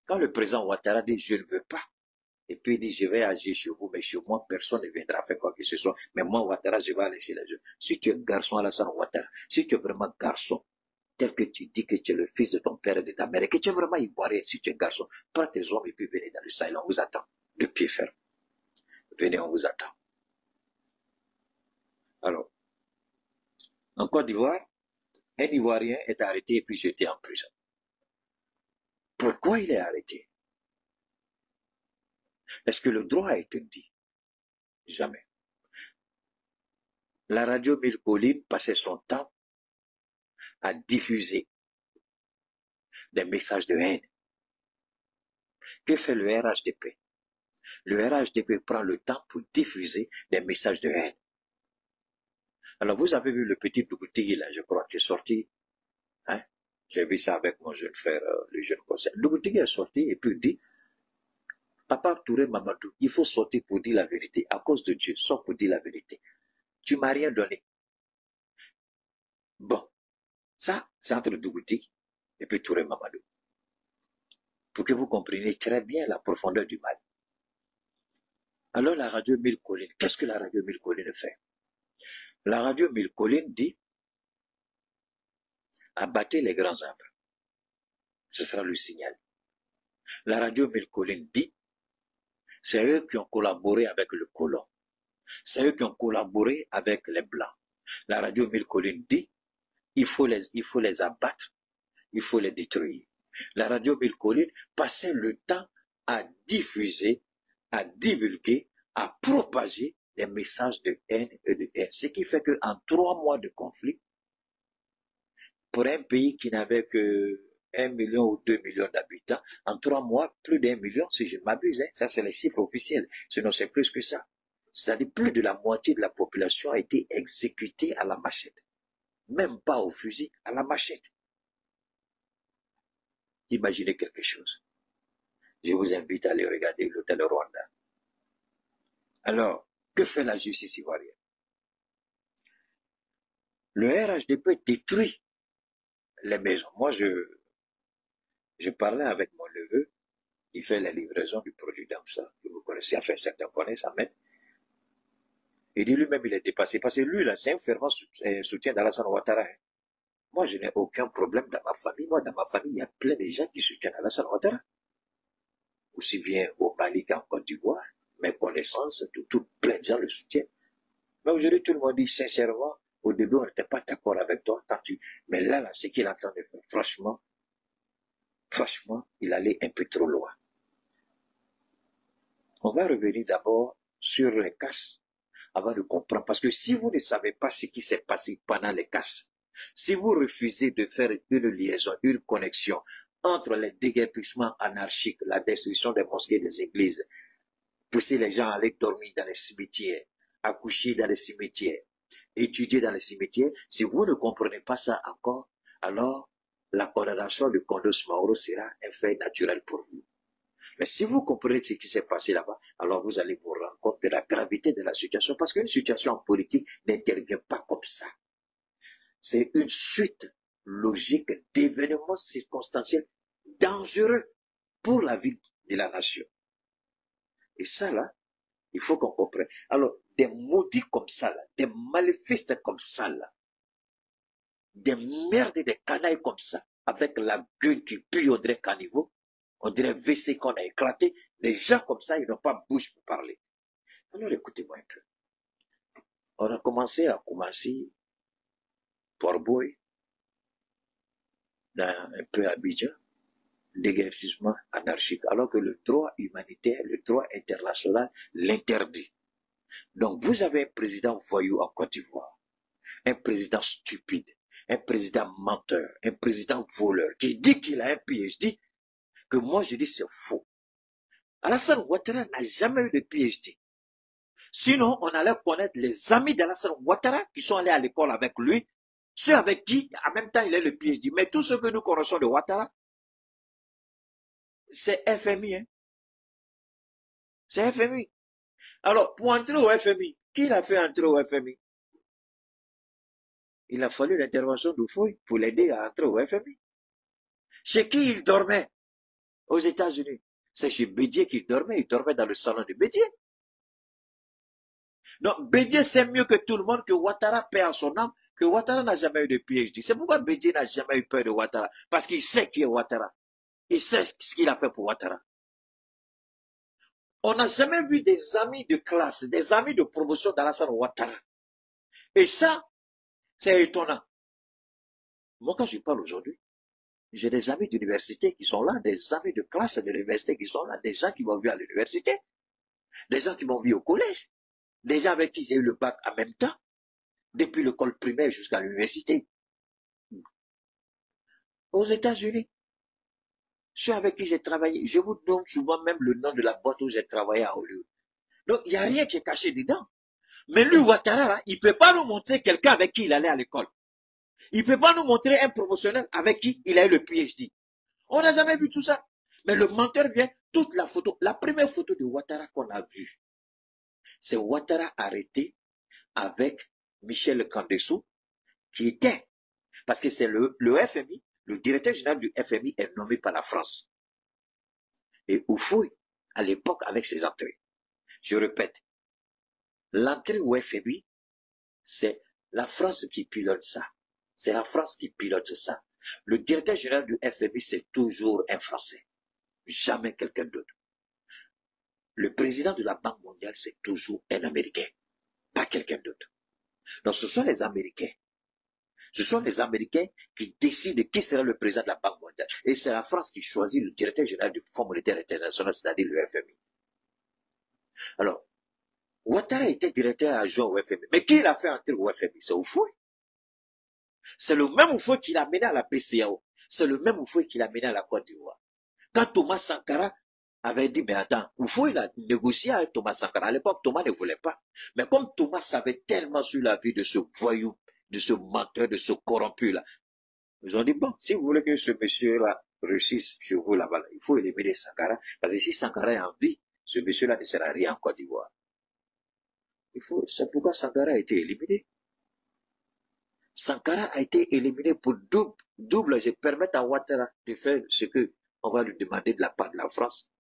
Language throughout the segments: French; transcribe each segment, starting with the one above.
Quand le président Ouattara dit je ne veux pas, et puis il dit je vais agir chez vous, mais chez moi personne ne viendra faire quoi que ce soit. Mais moi Ouattara, je vais laisser les jeux. Si tu es garçon Alassane Ouattara, si tu es vraiment garçon, tel que tu dis que tu es le fils de ton père et de ta mère, et que tu es vraiment ivoirien, si tu es garçon, prends tes hommes et puis venez dans le Sahel, on vous attend, de pied ferme. Venez, on vous attend. Alors, en Côte d'Ivoire, un Ivoirien est arrêté et puis jeté en prison. Pourquoi il est arrêté? Est-ce que le droit a été dit? Jamais. La radio Mille Collines passait son temps à diffuser des messages de haine. Que fait le RHDP? Le RHDP prend le temps pour diffuser des messages de haine. Alors vous avez vu le petit Dougouti là, je crois, qui est sorti. Hein? J'ai vu ça avec mon jeune frère, le jeune conseil. Dougouti est sorti et puis dit, Papa Touré Mamadou, il faut sortir pour dire la vérité. À cause de Dieu, sors pour dire la vérité. Tu m'as rien donné. Bon, ça, c'est entre Dougouti et puis Touré Mamadou. Pour que vous compreniez très bien la profondeur du mal. Alors la radio Mille Collines, qu'est-ce que la radio Mille Collines fait? La radio Mille Collines dit, abattez les grands arbres. Ce sera le signal. La radio Mille Collines dit, c'est eux qui ont collaboré avec le colon. C'est eux qui ont collaboré avec les Blancs. La radio Mille Collines dit, il faut les abattre, il faut les détruire. La radio Mille Collines passait le temps à diffuser, à divulguer, à propager des messages de haine et de haine. Ce qui fait qu'en 3 mois de conflit, pour un pays qui n'avait que 1 million ou 2 millions d'habitants, en 3 mois, plus d'1 million, si je ne m'abuse, hein, ça c'est les chiffres officiels, sinon c'est plus que ça. C'est-à-dire plus de la moitié de la population a été exécutée à la machette. Même pas au fusil, à la machette. Imaginez quelque chose. Je vous invite à aller regarder l'hôtel Rwanda. Alors, que fait la justice ivoirienne? Le RHDP détruit les maisons. Moi, je parlais avec mon neveu, qui fait la livraison du produit d'Amsa, que vous connaissez, enfin certains connaissent, Ahmed. Il dit lui-même, il est dépassé, parce que lui, là, c'est un fervent soutien d'Alassane Ouattara. Moi, je n'ai aucun problème dans ma famille. Moi, dans ma famille, il y a plein de gens qui soutiennent Alassane Ouattara. Aussi bien au Mali qu'en Côte d'Ivoire. Mes connaissances, tout plein de gens le soutiennent. Mais aujourd'hui, tout le monde dit sincèrement, au début, on n'était pas d'accord avec toi, mais là, ce qu'il est en train de faire, franchement, il allait un peu trop loin. On va revenir d'abord sur les casses, avant de comprendre, parce que si vous ne savez pas ce qui s'est passé pendant les casses, si vous refusez de faire une liaison, une connexion entre les déguerpissements anarchiques, la destruction des mosquées, des églises, pousser les gens à aller dormir dans les cimetières, accoucher dans les cimetières, étudier dans les cimetières, si vous ne comprenez pas ça encore, alors la condamnation de Condos Mauro sera un fait naturel pour vous. Mais si vous comprenez ce qui s'est passé là-bas, alors vous allez vous rendre compte de la gravité de la situation, parce qu'une situation en politique n'intervient pas comme ça. C'est une suite logique d'événements circonstanciels dangereux pour la vie de la nation. Et ça, là, il faut qu'on comprenne. Alors, des maudits comme ça, là, des maléfices comme ça, là, des merdes et des canailles comme ça, avec la gueule qui pue, on dirait caniveau, on dirait WC qu'on a éclaté, des gens comme ça, ils n'ont pas bouche pour parler. Alors, écoutez-moi un peu. On a commencé à Port-Boy, dans un peu Abidjan, déguerpissement anarchique, alors que le droit humanitaire, le droit international l'interdit. Donc, vous avez un président voyou en Côte d'Ivoire, un président stupide, un président menteur, un président voleur, qui dit qu'il a un PhD, que moi je dis c'est faux. Alassane Ouattara n'a jamais eu de PhD. Sinon, on allait connaître les amis d'Alassane Ouattara qui sont allés à l'école avec lui, ceux avec qui, en même temps, il est le PhD. Mais tous ceux que nous connaissons de Ouattara, c'est FMI. Hein? C'est FMI. Alors, pour entrer au FMI, qui l'a fait entrer au FMI? Il a fallu l'intervention d'Oufoui pour l'aider à entrer au FMI. Chez qui il dormait? aux États-Unis. C'est chez Bédier qu'il dormait. Il dormait dans le salon de Bédier. Donc, Bédier sait mieux que tout le monde que Ouattara perd son âme, que Ouattara n'a jamais eu de PhD. C'est pourquoi Bédier n'a jamais eu peur de Ouattara. Parce qu'il sait qui est Ouattara. Il sait ce qu'il a fait pour Ouattara. On n'a jamais vu des amis de classe, des amis de promotion d'Alassane Ouattara. Et ça, c'est étonnant. Moi, quand je parle aujourd'hui, j'ai des amis d'université qui sont là, des amis de classe de l'université qui sont là, des gens qui m'ont vu à l'université, des gens qui m'ont vu au collège, des gens avec qui j'ai eu le bac en même temps, depuis l'école primaire jusqu'à l'université. Aux États-Unis, ceux avec qui j'ai travaillé, je vous donne souvent même le nom de la boîte où j'ai travaillé à Hollywood. Donc, il n'y a rien qui est caché dedans. Mais lui, Ouattara, là, il ne peut pas nous montrer quelqu'un avec qui il allait à l'école. Il ne peut pas nous montrer un promotionnel avec qui il a eu le PhD. On n'a jamais vu tout ça. Mais le menteur vient, toute la photo, la première photo de Ouattara qu'on a vue, c'est Ouattara arrêté avec Michel Kandessou, qui était, parce que c'est le FMI, le directeur général du FMI est nommé par la France. Et Oufoui, à l'époque, avec ses entrées. Je répète, l'entrée au FMI, c'est la France qui pilote ça. C'est la France qui pilote ça. Le directeur général du FMI, c'est toujours un Français. Jamais quelqu'un d'autre. Le président de la Banque mondiale, c'est toujours un Américain. Pas quelqu'un d'autre. Donc ce sont les Américains. Ce sont les Américains qui décident qui sera le président de la Banque mondiale. Et c'est la France qui choisit le directeur général du Fonds monétaire international, c'est-à-dire le FMI. Alors, Ouattara était directeur adjoint au FMI. Mais qui l'a fait entrer au FMI? C'est Houphouët. C'est le même Houphouët qui l'a mené à la BCEAO. C'est le même Houphouët qui l'a mené à la Côte d'Ivoire. Quand Thomas Sankara avait dit, mais attends, Houphouët il a négocié avec Thomas Sankara. À l'époque, Thomas ne voulait pas. Mais comme Thomas savait tellement sur la vie de ce voyou, de ce menteur, de ce corrompu-là, ils ont dit, bon, si vous voulez que ce monsieur-là réussisse chez vous là-bas, il faut éliminer Sankara. Parce que si Sankara est en vie, ce monsieur-là ne sera rien en Côte d'Ivoire. C'est pourquoi Sankara a été éliminé. Sankara a été éliminé pour double. Je permets à Ouattara de faire ce que on va lui demander de la part de la France.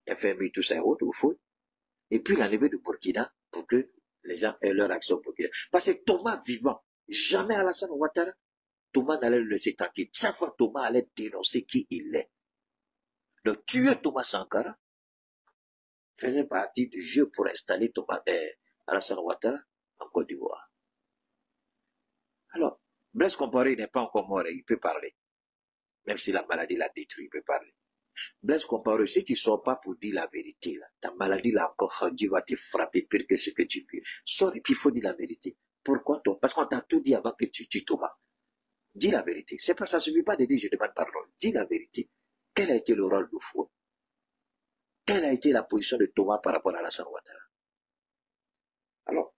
FMI, tout ça, au fond. Et puis l'enlever de Burkina pour que les gens aient leur action au Burkina. Parce que Thomas vivant, jamais Alassane Ouattara, Thomas n'allait le laisser tranquille. Chaque fois, Thomas allait dénoncer qui il est. Donc, tuer Thomas Sankara faisait partie du jeu pour installer Alassane Ouattara en Côte d'Ivoire. Alors, Blaise Compaoré n'est pas encore mort, il peut parler. Même si la maladie l'a détruit, il peut parler. Blaise Compaoré, si tu ne sors pas pour dire la vérité, là, ta maladie là encore, Dieu va te frapper pire que ce que tu peux. Sors et puis il faut dire la vérité. Pourquoi toi? Parce qu'on t'a tout dit avant que tu tues Thomas. Dis la vérité. C'est pas ça, ne suffit pas de dire je demande pardon. Dis la vérité. Quel a été le rôle de Fouet? Quelle a été la position de Thomas par rapport à Alassane Ouattara? Alors,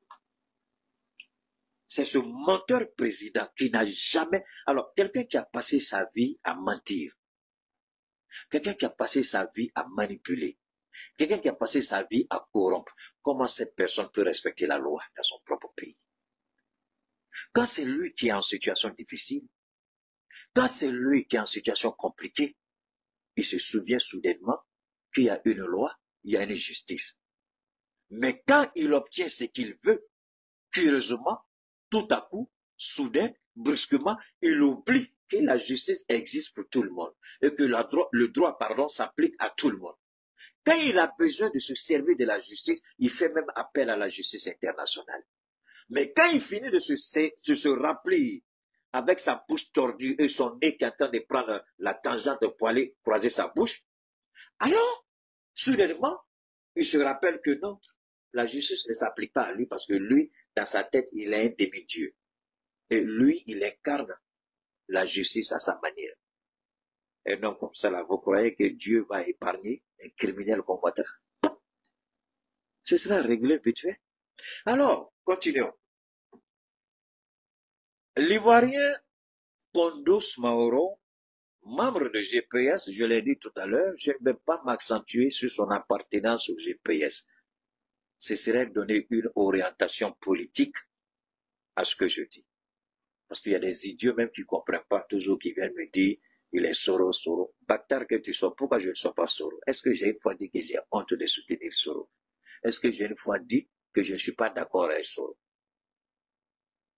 c'est ce menteur président qui n'a jamais... Alors, quelqu'un qui a passé sa vie à mentir, quelqu'un qui a passé sa vie à manipuler, quelqu'un qui a passé sa vie à corrompre, comment cette personne peut respecter la loi dans son propre pays? Quand c'est lui qui est en situation difficile, quand c'est lui qui est en situation compliquée, il se souvient soudainement qu'il y a une loi, il y a une justice. Mais quand il obtient ce qu'il veut, curieusement, tout à coup, soudain, brusquement, il oublie que la justice existe pour tout le monde et que le droit, s'applique à tout le monde. Quand il a besoin de se servir de la justice, il fait même appel à la justice internationale. Mais quand il finit de se rappeler avec sa bouche tordue et son nez qui est en train de prendre la tangente pour aller croiser sa bouche, alors, soudainement, il se rappelle que non, la justice ne s'applique pas à lui parce que lui, dans sa tête, il est un demi-dieu. Et lui, il incarne la justice à sa manière. Et non, comme ça, là, vous croyez que Dieu va épargner un criminel comme Ouattara? Ce sera réglé vite fait. Alors, continuons. L'Ivoirien Kondos Maoro, membre de GPS, je l'ai dit tout à l'heure, je ne vais pas m'accentuer sur son appartenance au GPS. Ce serait donner une orientation politique à ce que je dis. Parce qu'il y a des idiots même qui ne comprennent pas toujours, qui viennent me dire Il est Soro, Soro. Bâtard que tu sois, pourquoi je ne sois pas Soro? Est-ce que j'ai une fois dit que j'ai honte de soutenir Soro? Est-ce que j'ai une fois dit que je ne suis pas d'accord avec Soro?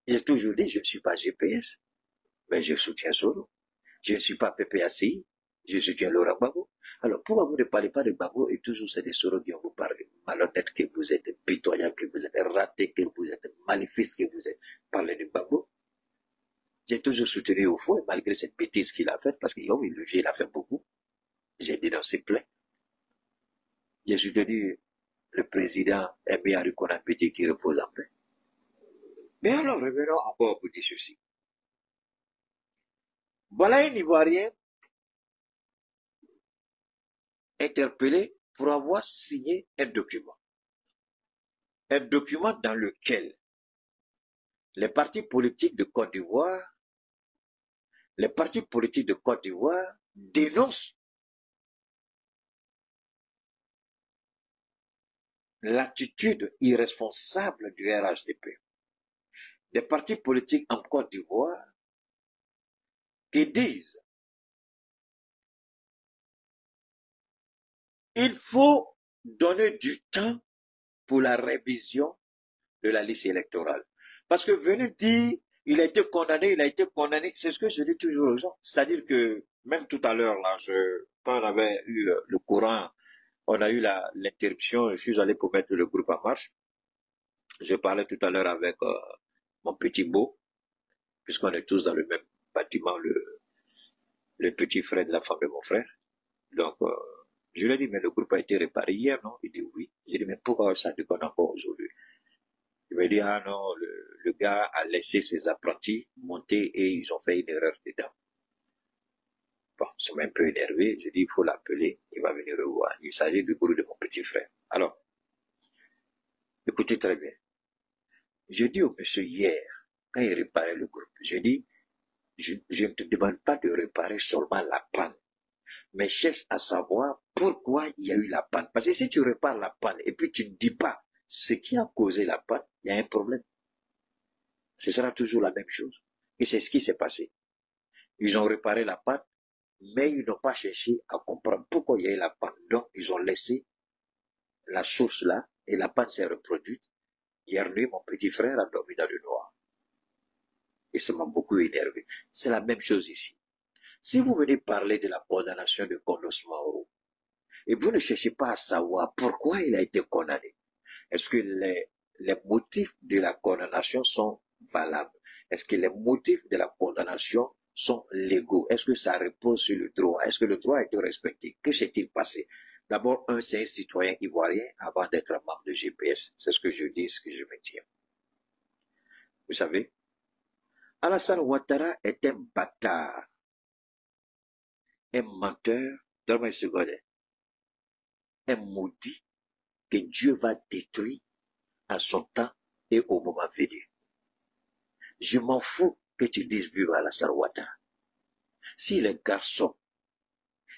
J'ai toujours dit, je ne suis pas GPS, mais je soutiens Soro. Je ne suis pas PPACI, je soutiens Laurent Gbagbo. Alors, pourquoi vous ne parlez pas de Gbagbo et toujours c'est des Soro qui vous parlent? Malhonnête que vous êtes, pitoyable que vous êtes, raté que vous êtes, maléfique que vous êtes. Parlez de Gbagbo. J'ai toujours soutenu au fond, malgré cette bêtise qu'il a faite, parce que oui, le vieux, il a fait beaucoup. J'ai dénoncé plein. J'ai soutenu le président Aimé Arikona Petit qui repose en paix. Mais alors, revenons encore pour dire ceci. Voilà un Ivoirien interpellé pour avoir signé un document. Un document dans lequel les partis politiques de Côte d'Ivoire dénoncent l'attitude irresponsable du RHDP. Des partis politiques en Côte d'Ivoire qui disent il faut donner du temps pour la révision de la liste électorale. Parce que venir dire il a été condamné, c'est ce que je dis toujours aux gens. C'est-à-dire que même tout à l'heure, là, quand on avait eu le courant, on a eu l'interruption, je suis allé pour mettre le groupe en marche. Je parlais tout à l'heure avec mon petit beau, puisqu'on est tous dans le même bâtiment, le petit frère de la femme de mon frère. Donc, je lui ai dit, mais le groupe a été réparé hier, non? Il dit oui. J'ai dit, mais pourquoi ça déconne encore aujourd'hui? Il m'a dit, ah non, le gars a laissé ses apprentis monter et ils ont fait une erreur dedans. Bon, ça m'a un peu énervé. Je dis, il faut l'appeler, il va venir revoir. Il s'agit du groupe de mon petit frère. Alors, écoutez très bien. Je dis au monsieur hier, quand il réparait le groupe, je dis, je ne te demande pas de réparer seulement la panne, mais cherche à savoir pourquoi il y a eu la panne. Parce que si tu répares la panne et puis tu ne dis pas ce qui a causé la panne, il y a un problème. Ce sera toujours la même chose. Et c'est ce qui s'est passé. Ils ont réparé la panne, mais ils n'ont pas cherché à comprendre pourquoi il y a eu la panne. Donc, ils ont laissé la source là, et la panne s'est reproduite. Hier nuit, mon petit frère a dormi dans le noir. Et ça m'a beaucoup énervé. C'est la même chose ici. Si vous venez parler de la condamnation de Carlos Mauro, et vous ne cherchez pas à savoir pourquoi il a été condamné, est-ce que les motifs de la condamnation sont valables? Est-ce que les motifs de la condamnation sont légaux? Est-ce que ça repose sur le droit? Est-ce que le droit a été respecté? Que s'est-il passé? D'abord, c'est un citoyen ivoirien avant d'être membre de GPS. C'est ce que je dis, ce que je me tiens. Vous savez, Alassane Ouattara est un bâtard, un menteur, donne-moi une seconde, un maudit que Dieu va détruire à son temps et au moment venu. Je m'en fous que tu dises vivre Alassane Ouattara. S'il est garçon,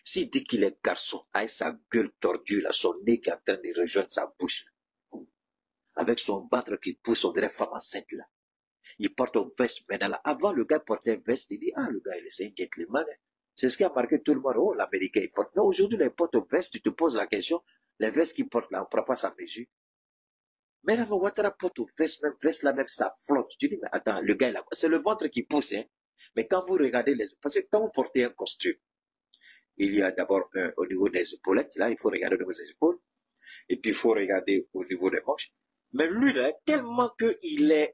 s'il dit qu'il est garçon, avec sa gueule tordue, là, son nez qui est en train de rejoindre sa bouche, avec son ventre qui pousse, on dirait femme enceinte, là. Il porte une veste maintenant, là. Avant, le gars portait une veste, il dit, ah, le gars, il est un gentleman. C'est ce qui a marqué tout le monde. Oh, l'Américain, il porte. Non, aujourd'hui, il porte une veste, tu te poses la question, les vestes qu'il porte là, on ne prend pas sa mesure. Mais là, Ouattara porte une veste là, même ça flotte. Tu dis, mais attends, le gars, là, c'est le ventre qui pousse, hein. Mais quand vous regardez parce que quand vous portez un costume, il y a d'abord au niveau des épaulettes, là, il faut regarder au niveau des épaules, et puis il faut regarder au niveau des manches. Mais lui, là, tellement que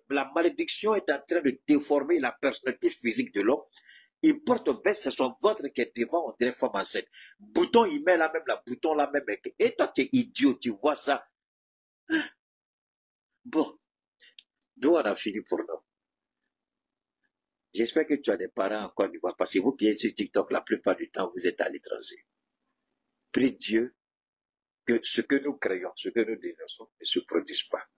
la malédiction est en train de déformer la personnalité physique de l'homme, il porte un veste, c'est son ventre qui est devant, on dirait femme enceinte. Bouton, il met là même, la bouton là même. Et toi, tu es idiot, tu vois ça. Bon, d'où on a fini pour nous. J'espère que tu as des parents en Côte d'Ivoire, parce que vous qui êtes sur TikTok, la plupart du temps, vous êtes à l'étranger. Prie Dieu que ce que nous créons, ce que nous dénonçons, ne se produise pas.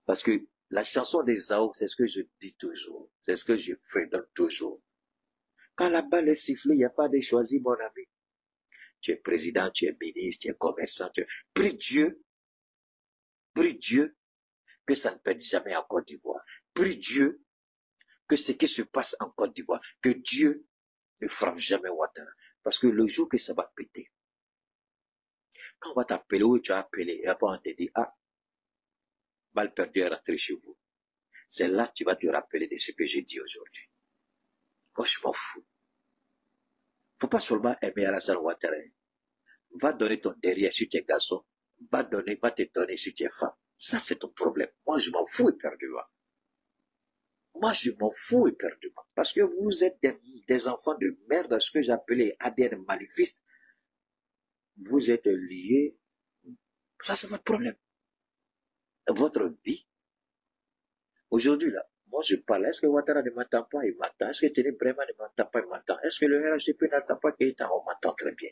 Parce que la chanson des Zao, c'est ce que je dis toujours, c'est ce que je fredonne toujours. Quand la balle est sifflée, il n'y a pas de choisi, mon ami. Tu es président, tu es ministre, tu es commerçant, prie Dieu que ça ne perde jamais en Côte d'Ivoire. Prie Dieu que ce qui se passe en Côte d'Ivoire, que Dieu ne frappe jamais Ouattara. Parce que le jour que ça va péter, quand on va t'appeler ou tu as appelé, et après on te dit, ah, balle perdue est rentrée chez vous. C'est là que tu vas te rappeler de ce que j'ai dit aujourd'hui. Moi, je m'en fous. Faut pas seulement aimer Alassane Ouattara. Va donner ton derrière si tu es garçon. Va te donner si tu es femme. Ça, c'est ton problème. Moi, je m'en fous éperdument. Moi, je m'en fous éperdument. Parce que vous êtes des enfants de merde, ce que j'appelais ADN maléfique. Vous êtes liés. Ça, c'est votre problème. Votre vie. Aujourd'hui, là, moi, je parle. Est-ce que Ouattara ne m'entend pas? Il m'entend. Est-ce que Téné Bréma ne m'entend pas? Il m'entend. Est-ce que le RHDP n'entend pas? On m'entend très bien.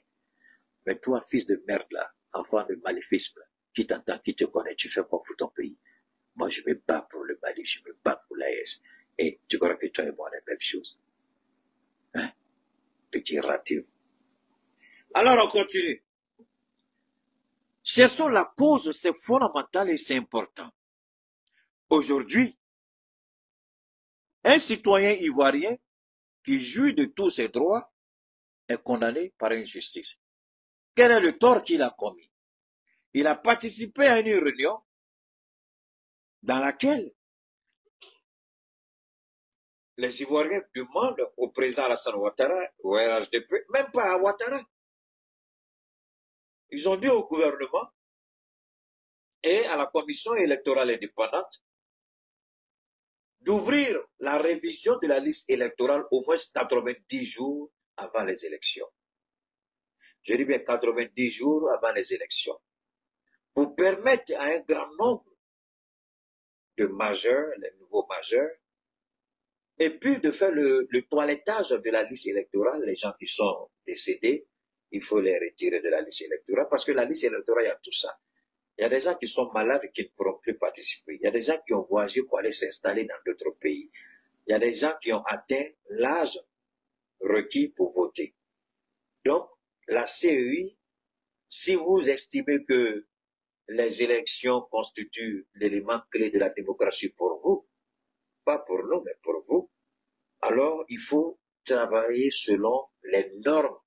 Mais toi, fils de merde, là, enfant de maléfice, là, qui t'entend, qui te connaît, tu fais quoi pour ton pays? Moi, je me bats pour le Mali, je me bats pour l'AS. Et tu crois que toi et moi, on est la même chose? Hein? Petit raté. Alors, on continue. Cherchons la cause, c'est fondamental et c'est important. Aujourd'hui, un citoyen ivoirien qui jouit de tous ses droits est condamné par une justice. Quel est le tort qu'il a commis? Il a participé à une réunion dans laquelle les Ivoiriens demandent au président Alassane Ouattara, au RHDP, même pas à Ouattara. Ils ont dit au gouvernement et à la commission électorale indépendante d'ouvrir la révision de la liste électorale au moins 90 jours avant les élections. Je dis bien 90 jours avant les élections. Pour permettre à un grand nombre de majeurs, les nouveaux majeurs, et puis de faire le toilettage de la liste électorale. Les gens qui sont décédés, il faut les retirer de la liste électorale parce que la liste électorale, il y a tout ça. Il y a des gens qui sont malades et qui ne pourront plus participer. Il y a des gens qui ont voyagé pour aller s'installer dans d'autres pays. Il y a des gens qui ont atteint l'âge requis pour voter. Donc, la CEI, si vous estimez que les élections constituent l'élément clé de la démocratie pour vous, pas pour nous, mais pour vous, alors il faut travailler selon les normes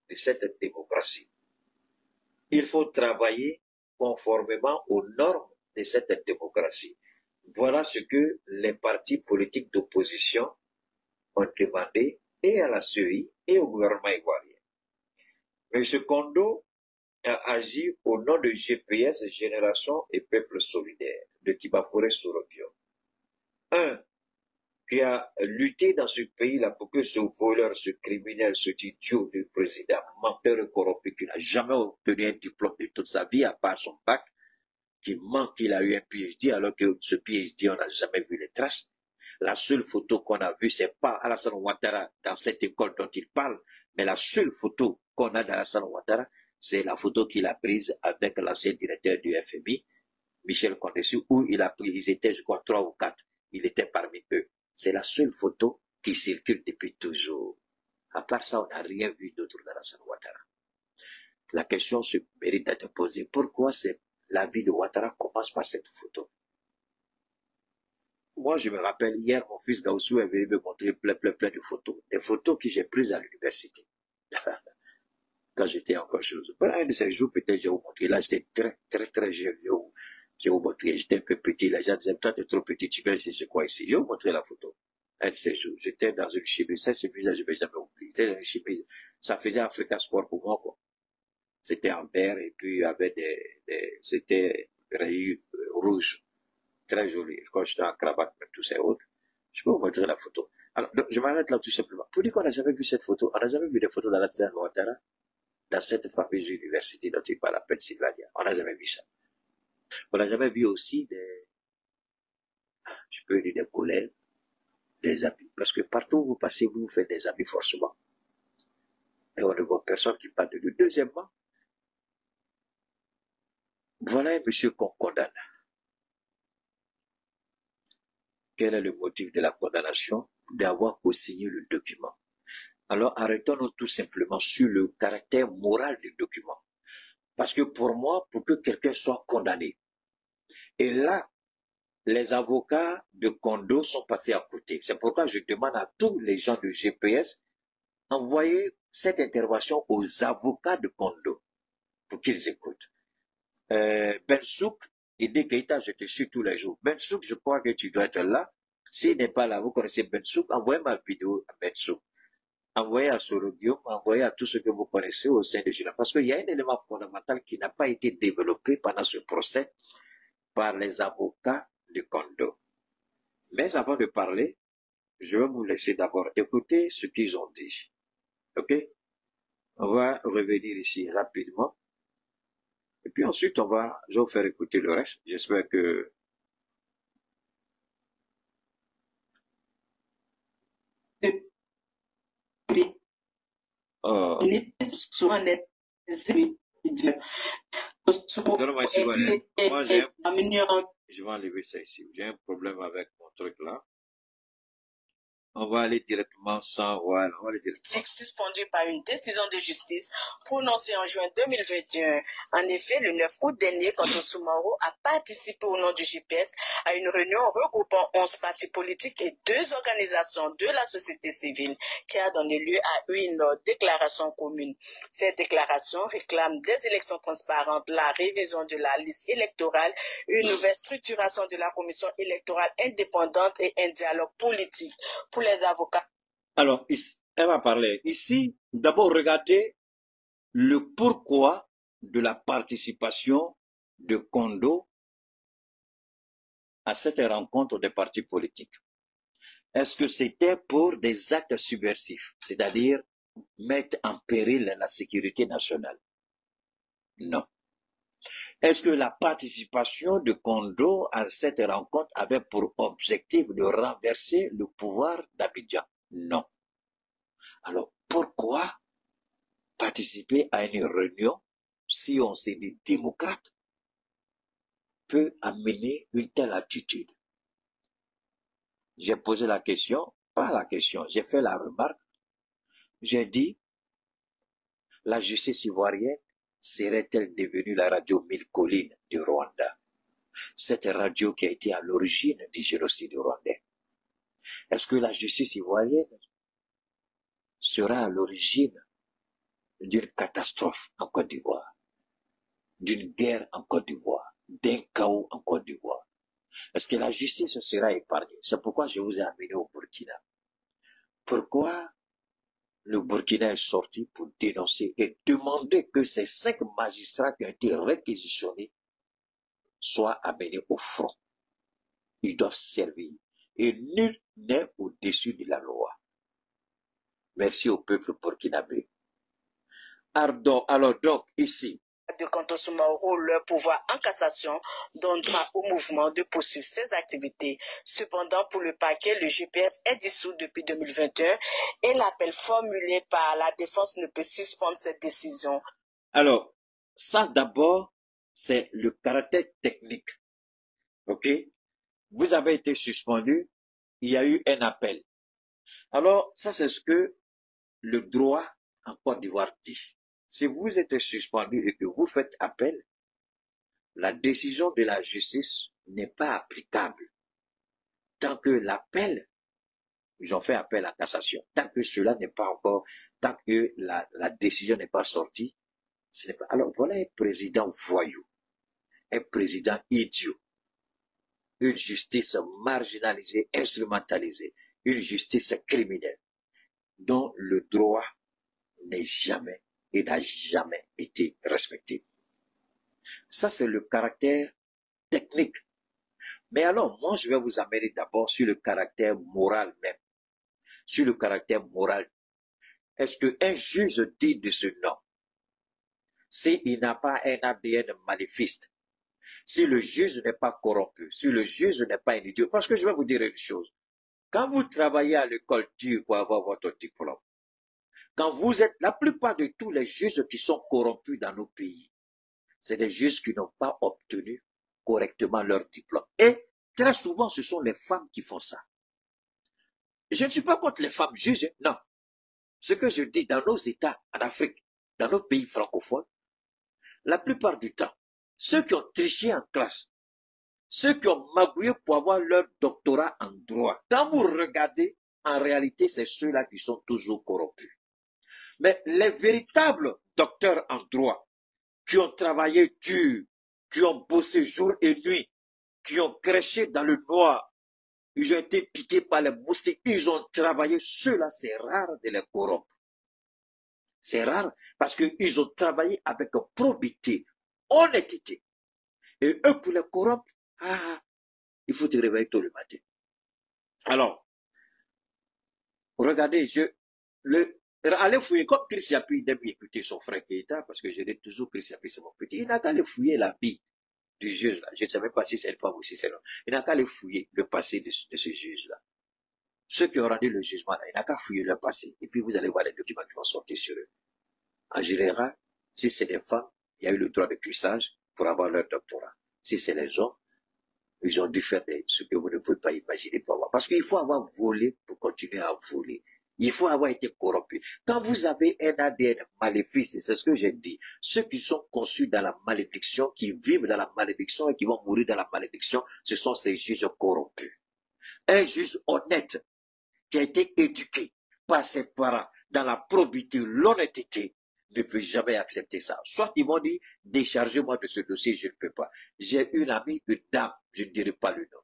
de cette démocratie. Il faut travailler conformément aux normes de cette démocratie. Voilà ce que les partis politiques d'opposition ont demandé et à la CEI et au gouvernement ivoirien. M. Kondo a agi au nom de GPS, Génération et Peuple Solidaire, de Kibaforé Sorobio. Qui a lutté dans ce pays-là pour que ce voleur, ce criminel, ce idiot du président, menteur et corrompu, qui n'a jamais obtenu un diplôme de toute sa vie, à part son bac, qui ment qu'il a eu un PhD, alors que ce PhD, on n'a jamais vu les traces. La seule photo qu'on a vue, c'est pas Alassane Ouattara dans cette école dont il parle, mais la seule photo qu'on a d'Alassane Ouattara, c'est la photo qu'il a prise avec l'ancien directeur du FMI, Michel Condessu, où ils étaient, je crois, 3 ou 4. Il était parmi eux. C'est la seule photo qui circule depuis toujours. À part ça, on n'a rien vu d'autre d'Alassane Ouattara. La question se mérite d'être posée. Pourquoi la vie de Ouattara commence par cette photo? Moi, je me rappelle, hier, mon fils Gaussou est venu me montrer plein de photos. Des photos que j'ai prises à l'université. Quand j'étais encore chose. Un de ces jours, peut-être, je vais vous montrer. Là, j'étais très jeune. Je vais vous montrer. J'étais un peu petit. Les gens disaient, toi, t'es trop petit, tu viens ici, c'est quoi ici? Je vais vous montrer la photo. Un de ces jours, j'étais dans une chemise. Ça, c'est bizarre, je ne vais jamais oublier. C'était une chemise. Ça faisait Africa Sport pour moi, quoi. C'était en vert et puis il y avait c'était rayures rouges. Très joli. Quand j'étais en cravate, même tous ces autres. Je peux vous montrer la photo. Alors, donc, je m'arrête là tout simplement. Pour dire qu'on n'a jamais vu cette photo, on n'a jamais vu des photos d'Alassane Ouattara dans cette fameuse université dont il parle, à Pennsylvania. On n'a jamais vu ça. On n'a jamais vu aussi je peux dire des collègues, des amis. Parce que partout où vous passez, vous faites des amis forcément. Et on ne voit personne qui parle de lui. Deuxièmement, voilà un monsieur qu'on condamne. Quel est le motif de la condamnation? D'avoir co-signé le document. Alors arrêtons-nous tout simplement sur le caractère moral du document. Parce que pour moi, pour que quelqu'un soit condamné, et là, les avocats de Kondo sont passés à côté. C'est pourquoi je demande à tous les gens de GPS envoyez cette intervention aux avocats de Kondo pour qu'ils écoutent. Bensouk, Idi Keïta, je te suis tous les jours. Bensouk, je crois que tu dois être là. S'il n'est pas là, vous connaissez Bensouk, envoyez ma vidéo à Bensouk. Envoyez à Sorodium, envoyez à tous ceux que vous connaissez au sein de Jula. Parce qu'il y a un élément fondamental qui n'a pas été développé pendant ce procès par les avocats de Kondo. Mais avant de parler, je vais vous laisser d'abord écouter ce qu'ils ont dit. OK? On va revenir ici rapidement. Et puis ensuite, je vais vous faire écouter le reste. J'espère que... Oh. Donne-moi ici, voilà. Moi, je vais enlever ça ici. J'ai un problème avec mon truc là. On va aller directement sans, voilà, on va aller directement. Suspendu par une décision de justice prononcée en juin 2021. En effet, le 9 août dernier, Kanton Soumaoro a participé au nom du GPS à une réunion regroupant 11 partis politiques et 2 organisations de la société civile qui a donné lieu à une déclaration commune. Cette déclaration réclame des élections transparentes, la révision de la liste électorale, une nouvelle structuration de la commission électorale indépendante et un dialogue politique pour les avocats. Alors, ici, elle va parler. Ici, d'abord, regardez le pourquoi de la participation de Kondo à cette rencontre des partis politiques. Est-ce que c'était pour des actes subversifs, c'est-à-dire mettre en péril la sécurité nationale? Non. Est-ce que la participation de Kondo à cette rencontre avait pour objectif de renverser le pouvoir d'Abidjan? Non. Alors, pourquoi participer à une réunion, si on s'est dit démocrate, peut amener une telle attitude? J'ai posé la question, pas la question, j'ai fait la remarque. J'ai dit, la justice ivoirienne serait-elle devenue la radio Mille Collines du Rwanda? Cette radio qui a été à l'origine du génocide rwandais. Est-ce que la justice ivoirienne sera à l'origine d'une catastrophe en Côte d'Ivoire, d'une guerre en Côte d'Ivoire, d'un chaos en Côte d'Ivoire? Est-ce que la justice sera épargnée? C'est pourquoi je vous ai amené au Burkina. Pourquoi le Burkina est sorti pour dénoncer et demander que ces 5 magistrats qui ont été réquisitionnés soient amenés au front? Ils doivent servir. Et nul n'est au-dessus de la loi. Merci au peuple burkinabé. Alors donc, ici, de Kanton Soumaoro, leur pouvoir en cassation donnera au mouvement de poursuivre ses activités. Cependant, pour le parquet, le GPS est dissous depuis 2021 et l'appel formulé par la défense ne peut suspendre cette décision. Alors, ça d'abord, c'est le caractère technique. OK? Vous avez été suspendu, il y a eu un appel. Alors, ça c'est ce que le droit en Côte d'Ivoire dit. Si vous êtes suspendu et que vous faites appel, la décision de la justice n'est pas applicable. Tant que l'appel, ils ont fait appel à cassation, tant que cela n'est pas encore, tant que la décision n'est pas sortie, ce n'est pas. Alors voilà un président voyou, un président idiot, une justice marginalisée, instrumentalisée, une justice criminelle, dont le droit n'est jamais et n'a jamais été respecté. Ça, c'est le caractère technique. Mais alors, moi, je vais vous amener d'abord sur le caractère moral même. Sur le caractère moral. Est-ce qu'un juge dit de ce nom, s'il n'a pas un ADN manifeste, si le juge n'est pas corrompu, si le juge n'est pas un idiot? Parce que je vais vous dire une chose. Quand vous travaillez à l'école dure pour avoir votre diplôme, quand vous êtes, la plupart de tous les juges qui sont corrompus dans nos pays, c'est des juges qui n'ont pas obtenu correctement leur diplôme. Et très souvent, ce sont les femmes qui font ça. Je ne suis pas contre les femmes juges, non. Ce que je dis, dans nos États, en Afrique, dans nos pays francophones, la plupart du temps, ceux qui ont triché en classe, ceux qui ont magouillé pour avoir leur doctorat en droit, quand vous regardez, en réalité, c'est ceux-là qui sont toujours corrompus. Mais les véritables docteurs en droit, qui ont travaillé dur, qui ont bossé jour et nuit, qui ont crêché dans le noir, ils ont été piqués par les moustiques, ils ont travaillé, ceux-là, c'est rare de les corrompre. C'est rare parce qu'ils ont travaillé avec probité, honnêteté. Et eux, pour les corrompre, il faut te réveiller tôt le matin. Alors, regardez, allez fouiller, comme Christian Pi aime écouter son frère Keita, parce que je dis toujours Christian Pi, c'est mon petit, il n'a qu'à aller fouiller la vie du juge là. Je ne sais même pas si c'est une femme ou si c'est l'homme. Il n'a qu'à aller fouiller le passé de ce juge-là. Ceux qui ont rendu le jugement là, il n'a qu'à fouiller leur passé. Et puis vous allez voir les documents qui vont sortir sur eux. En général, si c'est des femmes, il y a eu le droit de cuissage pour avoir leur doctorat. Si c'est les hommes, ils ont dû faire ce que vous ne pouvez pas imaginer pour avoir. Parce qu'il faut avoir volé pour continuer à voler. Il faut avoir été corrompu. Quand vous avez un ADN maléfique, c'est ce que j'ai dit, ceux qui sont conçus dans la malédiction, qui vivent dans la malédiction et qui vont mourir dans la malédiction, ce sont ces juges corrompus. Un juge honnête, qui a été éduqué par ses parents dans la probité, l'honnêteté, ne peut jamais accepter ça. Soit ils vont dire, déchargez-moi de ce dossier, je ne peux pas. J'ai une amie, une dame, je ne dirai pas le nom.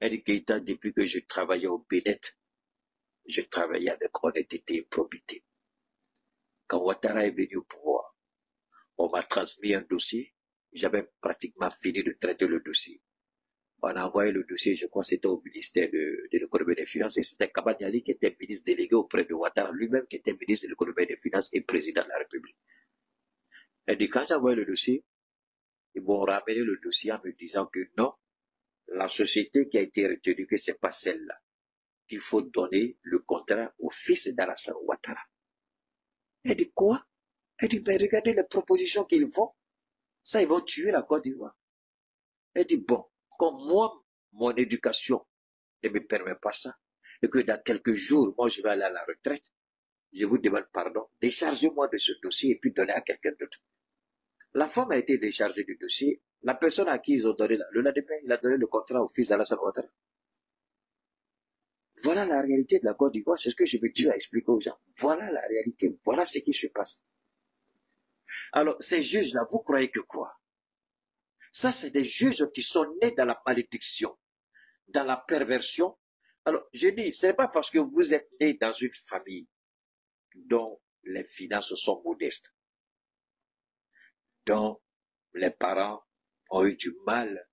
Elle dit Keita, depuis que je travaillais au Bénin, je travaillais avec honnêteté et probité. Quand Ouattara est venu au pouvoir, on m'a transmis un dossier, j'avais pratiquement fini de traiter le dossier. On a envoyé le dossier, je crois, c'était au ministère de l'économie et des finances, et c'était Kabanyali qui était ministre délégué auprès de Ouattara, lui-même qui était ministre de l'économie et des finances et président de la République. Elle dit, quand j'ai envoyé le dossier, ils m'ont ramené le dossier en me disant que non, la société qui a été retenue, que c'est pas celle-là, qu'il faut donner le contrat au fils d'Alassane Ouattara. Elle dit, quoi? Elle dit, mais regardez les propositions qu'ils font. Ça, ils vont tuer la Côte d'Ivoire. Elle dit, bon, comme moi, mon éducation ne me permet pas ça, et que dans quelques jours, moi, je vais aller à la retraite, je vous demande pardon, déchargez-moi de ce dossier et puis donnez à quelqu'un d'autre. La femme a été déchargée du dossier, la personne à qui ils ont donné, le lendemain, il a donné le contrat au fils d'Alassane Ouattara. Voilà la réalité de la Côte d'Ivoire, c'est ce que je me dis à expliquer aux gens. Voilà la réalité, voilà ce qui se passe. Alors, ces juges-là, vous croyez que quoi? Ça, c'est des juges qui sont nés dans la malédiction, dans la perversion. Alors, je dis, ce n'est pas parce que vous êtes né dans une famille dont les finances sont modestes, dont les parents ont eu du mal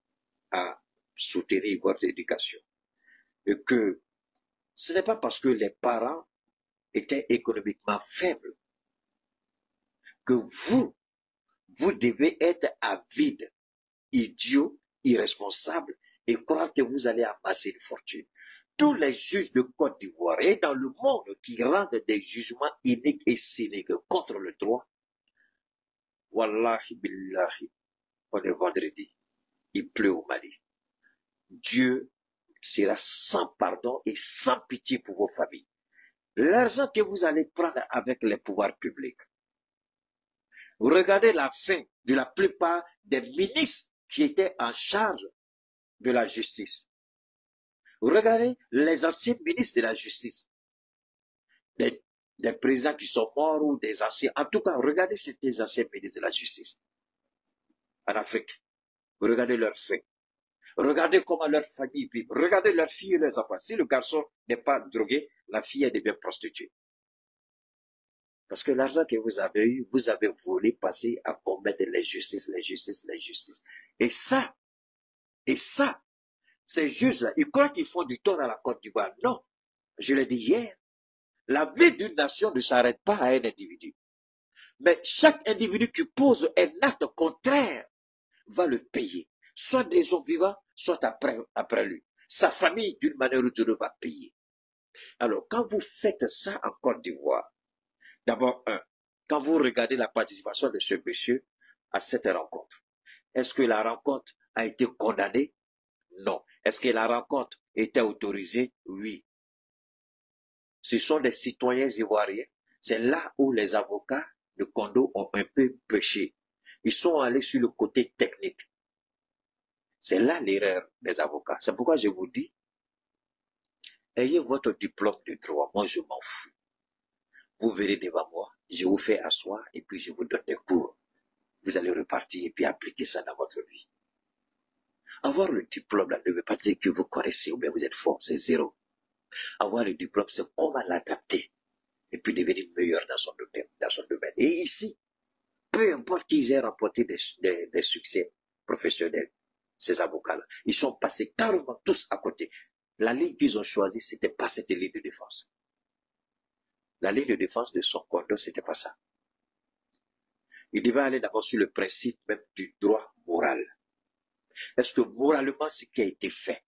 à soutenir votre éducation, et que ce n'est pas parce que les parents étaient économiquement faibles que vous devez être avide, idiot, irresponsable et croire que vous allez amasser une fortune. Tous les juges de Côte d'Ivoire et dans le monde qui rendent des jugements iniques et cyniques contre le droit, wallahi billahi, on est vendredi, il pleut au Mali. Dieu sera sans pardon et sans pitié pour vos familles. L'argent que vous allez prendre avec les pouvoirs publics. Regardez la fin de la plupart des ministres qui étaient en charge de la justice. Regardez les anciens ministres de la justice. Des présidents qui sont morts ou des anciens. En tout cas, regardez ces anciens ministres de la justice. En Afrique. Regardez leurs faits. Regardez comment leur famille vit. Regardez leurs filles et leurs enfants. Si le garçon n'est pas drogué, la fille est devient prostituée. Parce que l'argent que vous avez eu, vous avez volé, passé à commettre les justices, les justices, les justices. Et ça, ces juges-là, ils croient qu'ils font du tort à la Côte d'Ivoire. Non, je l'ai dit hier, la vie d'une nation ne s'arrête pas à un individu. Mais chaque individu qui pose un acte contraire va le payer. Soit des gens vivants, soit après lui. Sa famille, d'une manière ou d'une autre, va payer. Alors, quand vous faites ça en Côte d'Ivoire, d'abord, quand vous regardez la participation de ce monsieur à cette rencontre, est-ce que la rencontre a été condamnée? Non. Est-ce que la rencontre était autorisée? Oui. Ce sont des citoyens ivoiriens. C'est là où les avocats de Kondo ont un peu péché. Ils sont allés sur le côté technique. C'est là l'erreur des avocats. C'est pourquoi je vous dis, ayez votre diplôme de droit. Moi, je m'en fous. vous verrez devant moi, je vous fais asseoir et puis je vous donne des cours. Vous allez repartir et puis appliquer ça dans votre vie. Avoir le diplôme là ne veut pas dire que vous connaissez ou bien vous êtes fort, c'est zéro. Avoir le diplôme, c'est comment l'adapter et puis devenir meilleur dans son domaine. Et ici, peu importe qu'ils aient remporté des succès professionnels, ces avocats-là, ils sont passés carrément tous à côté. La ligne qu'ils ont choisie, c'était pas cette ligne de défense. La ligne de défense de son condo, c'était pas ça. Il devait aller d'abord sur le principe même du droit moral. Est-ce que moralement, ce qui a été fait,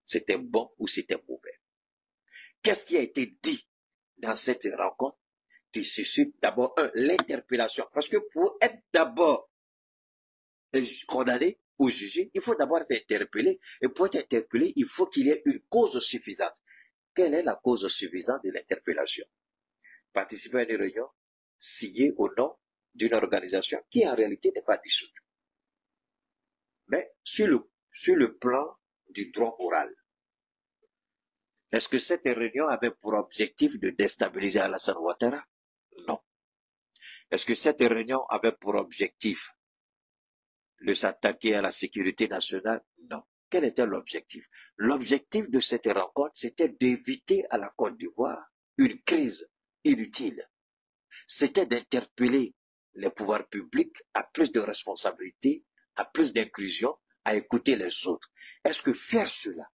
c'était bon ou c'était mauvais? Qu'est-ce qui a été dit dans cette rencontre qui suscite d'abord, l'interpellation? Parce que pour être d'abord condamné ou jugé, il faut d'abord être interpellé. Et pour être interpellé, il faut qu'il y ait une cause suffisante. Quelle est la cause suffisante de l'interpellation? Participer à une réunion signée au nom d'une organisation qui en réalité n'est pas dissoute. Mais sur le plan du droit moral, est-ce que cette réunion avait pour objectif de déstabiliser Alassane Ouattara? Non. Est-ce que cette réunion avait pour objectif de s'attaquer à la sécurité nationale? Non. Quel était l'objectif? L'objectif de cette rencontre, c'était d'éviter à la Côte d'Ivoire une crise inutile. C'était d'interpeller les pouvoirs publics à plus de responsabilités, à plus d'inclusion, à écouter les autres. Est-ce que faire cela,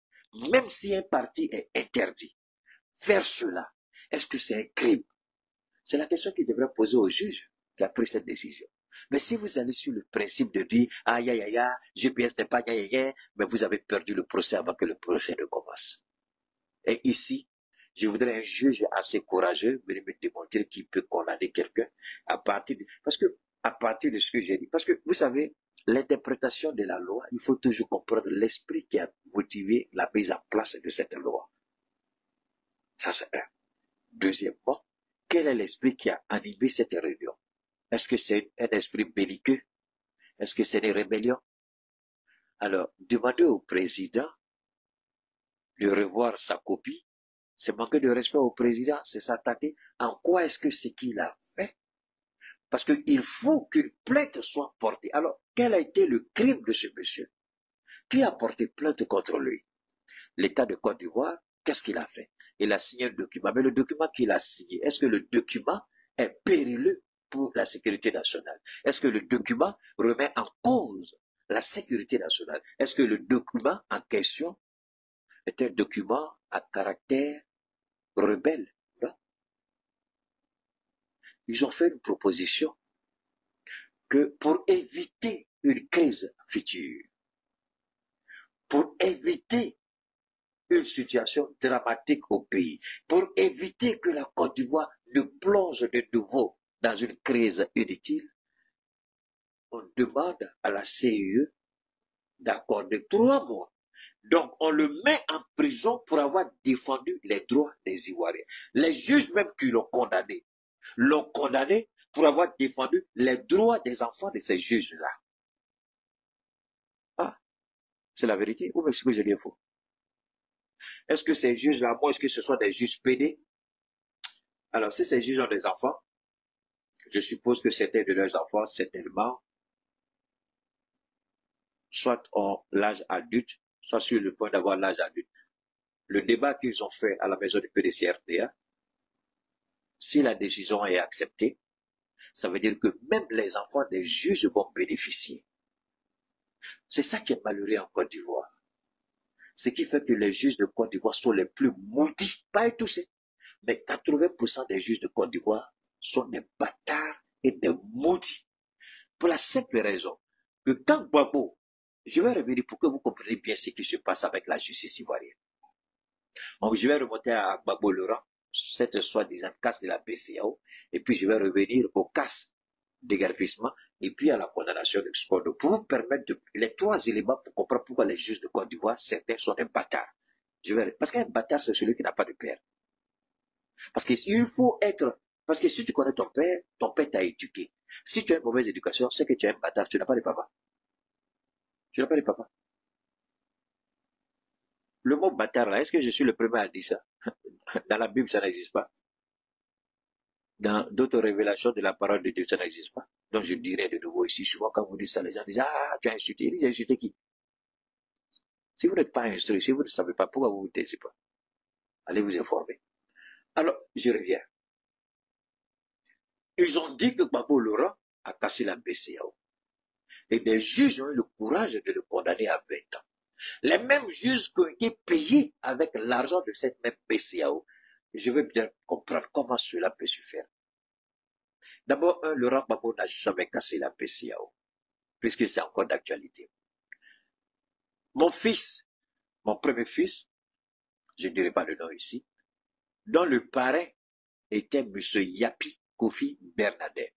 même si un parti est interdit, faire cela, est-ce que c'est un crime? C'est la question qu'il devrait poser au juge qui a pris cette décision. Mais si vous allez sur le principe de dire, aïe, aïe, aïe, GPS n'est pas aïe, aïe, mais vous avez perdu le procès avant que le procès ne commence. Et ici, je voudrais un juge assez courageux venir me démontrer qu'il peut condamner quelqu'un parce que, à partir de ce que j'ai dit. Parce que, vous savez, l'interprétation de la loi, il faut toujours comprendre l'esprit qui a motivé la mise en place de cette loi. Ça, c'est un. Deuxièmement, quel est l'esprit qui a animé cette réunion? Est-ce que c'est un esprit belliqueux? Est-ce que c'est des rébellions? Alors, demander au président de revoir sa copie, c'est manquer de respect au président, c'est s'attaquer. En quoi est-ce que ce qu'il a fait? Parce qu'il faut qu'une plainte soit portée. Alors, quel a été le crime de ce monsieur? Qui a porté plainte contre lui? L'État de Côte d'Ivoire, qu'est-ce qu'il a fait? Il a signé un document. Mais le document qu'il a signé, est-ce que le document est périlleux pour la sécurité nationale? Est-ce que le document remet en cause la sécurité nationale? Est-ce que le document en question est un document à caractère rebelle? Non. Ils ont fait une proposition que pour éviter une crise future, pour éviter une situation dramatique au pays, pour éviter que la Côte d'Ivoire ne plonge de nouveau dans une crise inutile, on demande à la CEE d'accorder 3 mois. Donc, on le met en prison pour avoir défendu les droits des Ivoiriens. Les juges même qui l'ont condamné pour avoir défendu les droits des enfants de ces juges-là. Ah, c'est la vérité ou est-ce que je dis faux? Est-ce que ces juges-là, moi, est-ce que ce sont des juges pédés? Alors, si ces juges ont des enfants, je suppose que certains de leurs enfants, certainement, soit ont l'âge adulte, soit sur le point d'avoir l'âge adulte. Le débat qu'ils ont fait à la maison du PDCRDA, si la décision est acceptée, ça veut dire que même les enfants des juges vont bénéficier. C'est ça qui est malheureux en Côte d'Ivoire. Ce qui fait que les juges de Côte d'Ivoire sont les plus maudits, pas tous, mais 80% des juges de Côte d'Ivoire sont des bâtards et des maudits. Pour la simple raison que quand Gbagbo, je vais revenir pour que vous compreniez bien ce qui se passe avec la justice ivoirienne. Donc, je vais remonter à Gbagbo Laurent, cette soi-disant casse de la BCAO, et puis je vais revenir au casse d'égarpissement, et puis à la condamnation de Skodo, pour vous permettre les 3 éléments pour comprendre pourquoi les juges de Côte d'Ivoire, certains sont des bâtards. Parce qu'un bâtard, c'est celui qui n'a pas de père. Parce que parce que si tu connais ton père t'a éduqué. Si tu as une mauvaise éducation, c'est que tu es un bâtard, tu n'as pas de papa. Tu n'as pas de papa. Le mot bâtard là, est-ce que je suis le premier à dire ça? Dans la Bible, ça n'existe pas. dans d'autres révélations de la parole de Dieu, ça n'existe pas. Donc je dirais de nouveau ici, souvent quand vous dites ça, les gens disent, ah, tu as insulté. Il dit, j'ai insulté qui? Si vous n'êtes pas instruit, si vous ne savez pas, pourquoi vous ne vous taisez pas? Allez vous informer. Alors, je reviens. Ils ont dit que Gbagbo Laurent a cassé la BCAO. Et des juges ont eu le courage de le condamner à 20 ans. Les mêmes juges qui ont été payés avec l'argent de cette même BCAO. Je veux bien comprendre comment cela peut se faire. D'abord, Laurent Gbagbo n'a jamais cassé la BCAO, puisque c'est encore d'actualité. Mon fils, mon premier fils, je ne dirai pas le nom ici, dont le parrain était M. Yapi Kofi Bernadette.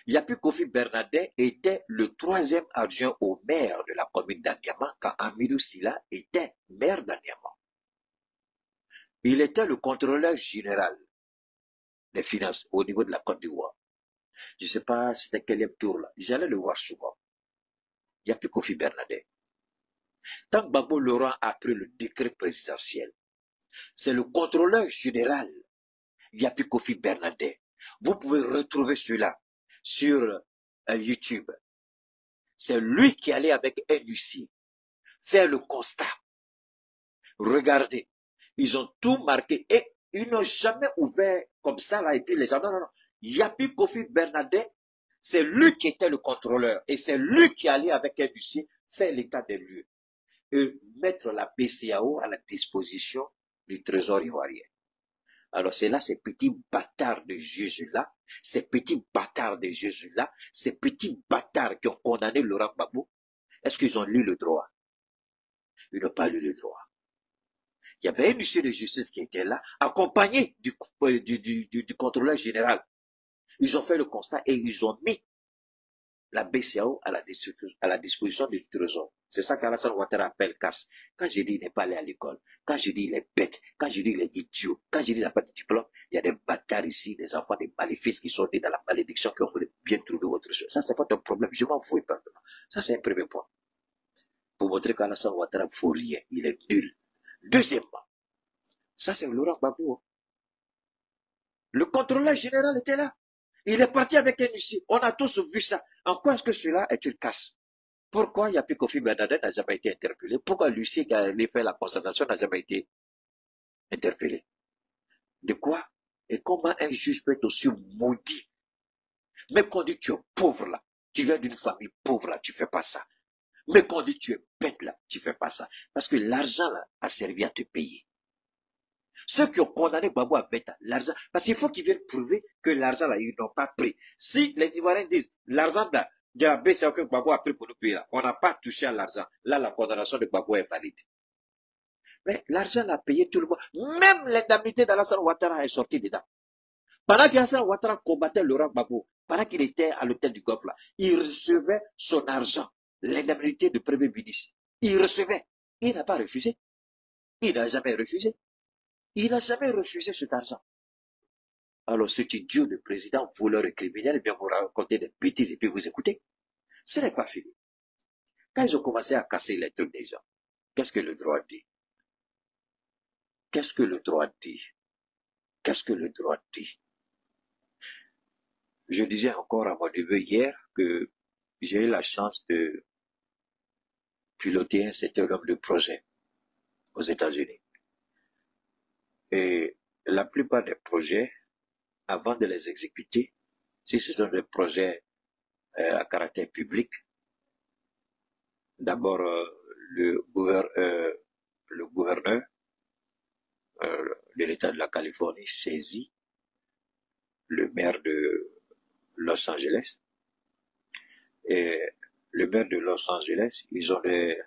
Yapi Kofi Bernadette était le 3e adjoint au maire de la commune d'Anyama quand Amidou Sila était maire d'Anyama. Il était le contrôleur général des finances au niveau de la Côte d'Ivoire. Je ne sais pas c'était quel tour là. J'allais le voir souvent. Yapi Kofi Bernadette. Tant que Gbagbo Laurent a pris le décret présidentiel, c'est le contrôleur général Yapi Kofi Bernadette. Vous pouvez retrouver cela sur YouTube. C'est lui qui allait avec un huissier faire le constat. Regardez, ils ont tout marqué et ils n'ont jamais ouvert comme ça là et puis les gens, non. Yapi Kofi Bernadette, c'est lui qui était le contrôleur et c'est lui qui allait avec un huissier faire l'état des lieux et mettre la BCAO à la disposition du trésor ivoirien. Alors c'est là ces petits bâtards de Jésus-là, ces petits bâtards de Jésus-là, ces petits bâtards qui ont condamné Laurent Gbagbo, est-ce qu'ils ont lu le droit? Ils n'ont pas lu le droit. Il y avait un huissier de justice qui était là, accompagné du contrôleur général. Ils ont fait le constat et ils ont mis la BCAO à la disposition du trésor. C'est ça qu'Alassane Ouattara appelle casse. Quand je dis il n'est pas allé à l'école, quand je dis il est bête, quand je dis il est idiot, quand je dis il n'a pas de diplôme, il y a des bâtards ici, des enfants, des maléfices qui sont nés dans la malédiction, qui ont bien trouvé autre chose. Ça, c'est pas un problème. Je m'en fous pas. Ça, c'est un premier point. Pour montrer qu'Alassane Ouattara ne faut rien. Il est nul. Deuxièmement, ça, c'est Laurent Gbagbo. Le contrôleur général était là. Il est parti avec un huissier. On a tous vu ça. En quoi est-ce que cela est une casse? Pourquoi Yapi Kofi Bernadette n'a jamais été interpellé? Pourquoi l'huissier qui a fait la constatation n'a jamais été interpellé? De quoi? Et comment un juge peut être aussi maudit? Même quand on dit tu es pauvre là, tu viens d'une famille pauvre là, tu fais pas ça. Mais quand on dit tu es bête là, tu fais pas ça. Parce que l'argent là a servi à te payer. Ceux qui ont condamné Gbagbo à 20 ans, l'argent, parce qu'il faut qu'ils viennent prouver que l'argent là, ils n'ont pas pris. Si les Ivoiriens disent, l'argent de la BCAO que Gbagbo a pris pour nous payer là, on n'a pas touché à l'argent, là, la condamnation de Gbagbo est valide. Mais l'argent l'a payé tout le monde. Même l'indemnité d'Alassane Ouattara est sortie dedans. Pendant qu'Alassane Ouattara combattait Laurent Gbagbo, pendant qu'il était à l'hôtel du Golfe là, il recevait son argent, l'indemnité de premier ministre. Il recevait. Il n'a pas refusé. Il n'a jamais refusé. Il n'a jamais refusé cet argent. Alors, cet idiot de président, voleur et criminel, eh bien, vous racontez des bêtises et puis vous écoutez. Ce n'est pas fini. Quand ils ont commencé à casser les trucs des gens, qu'est-ce que le droit dit? Qu'est-ce que le droit dit? Qu'est-ce que le droit dit? Je disais encore à mon neveu hier que j'ai eu la chance de piloter un certain nombre de projets aux États-Unis. Et la plupart des projets, avant de les exécuter, si ce sont des projets à caractère public, d'abord le gouverneur de l'État de la Californie saisit le maire de Los Angeles. Et le maire de Los Angeles, ils ont des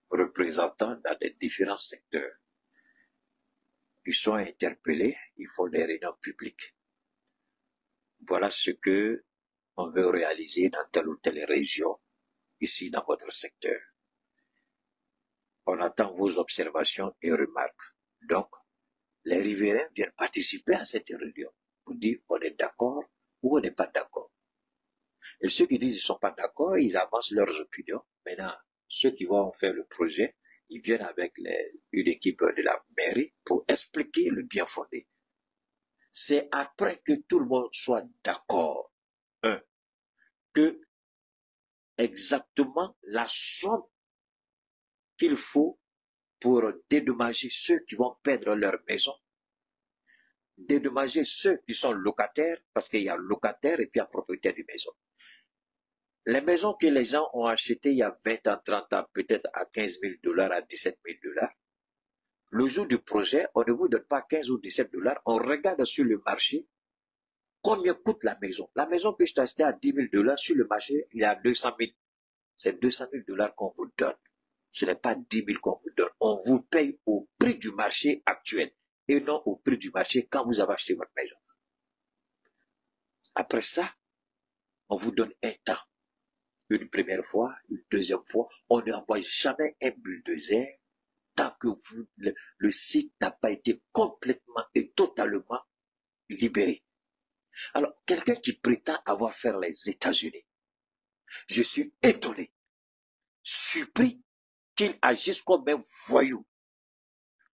représentants dans des différents secteurs. Ils sont interpellés, ils font des réunions publiques. Voilà ce que on veut réaliser dans telle ou telle région, ici dans votre secteur. On attend vos observations et remarques. Donc, les riverains viennent participer à cette réunion pour dire on est d'accord ou on n'est pas d'accord. Et ceux qui disent ils ne sont pas d'accord, ils avancent leurs opinions. Maintenant, ceux qui vont faire le projet, ils viennent avec une équipe de la mairie pour expliquer le bien fondé. c'est après que tout le monde soit d'accord, que exactement la somme qu'il faut pour dédommager ceux qui vont perdre leur maison, dédommager ceux qui sont locataires, parce qu'il y a locataires et puis il y a propriétaires de maison. Les maisons que les gens ont achetées il y a 20 ans, 30 ans, peut-être à 15 000 $, à 17 000 $, le jour du projet, on ne vous donne pas 15 ou 17 $, on regarde sur le marché combien coûte la maison. La maison que je t'ai achetée à 10 000 $, sur le marché, il y a 200 000. C'est 200 000 $ qu'on vous donne. Ce n'est pas 10 000 qu'on vous donne. On vous paye au prix du marché actuel et non au prix du marché quand vous avez acheté votre maison. Après ça, on vous donne un temps. Une première fois, une deuxième fois, on n'envoie jamais un bulldozer tant que le site n'a pas été complètement et totalement libéré. Alors, quelqu'un qui prétend avoir fait les États-Unis, je suis étonné, surpris qu'il agisse comme un voyou,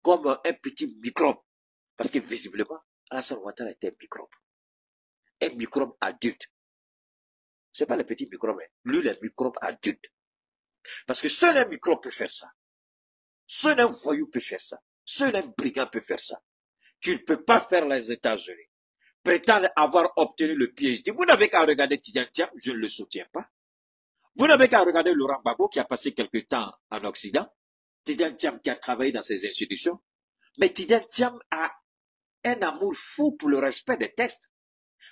comme un petit microbe, parce que visiblement, Alassane Ouattara était un microbe adulte. C'est pas le petit microbe, lui, le microbe adulte. Parce que seul un microbe peut faire ça. Seul un voyou peut faire ça. Seul un brigand peut faire ça. Tu ne peux pas faire les États-Unis. Prétendre avoir obtenu le PhD. Vous n'avez qu'à regarder Tidjane Thiam, je ne le soutiens pas. Vous n'avez qu'à regarder Laurent Gbagbo qui a passé quelque temps en Occident. Tidjane Thiam qui a travaillé dans ces institutions. Mais Tidjane Thiam a un amour fou pour le respect des textes.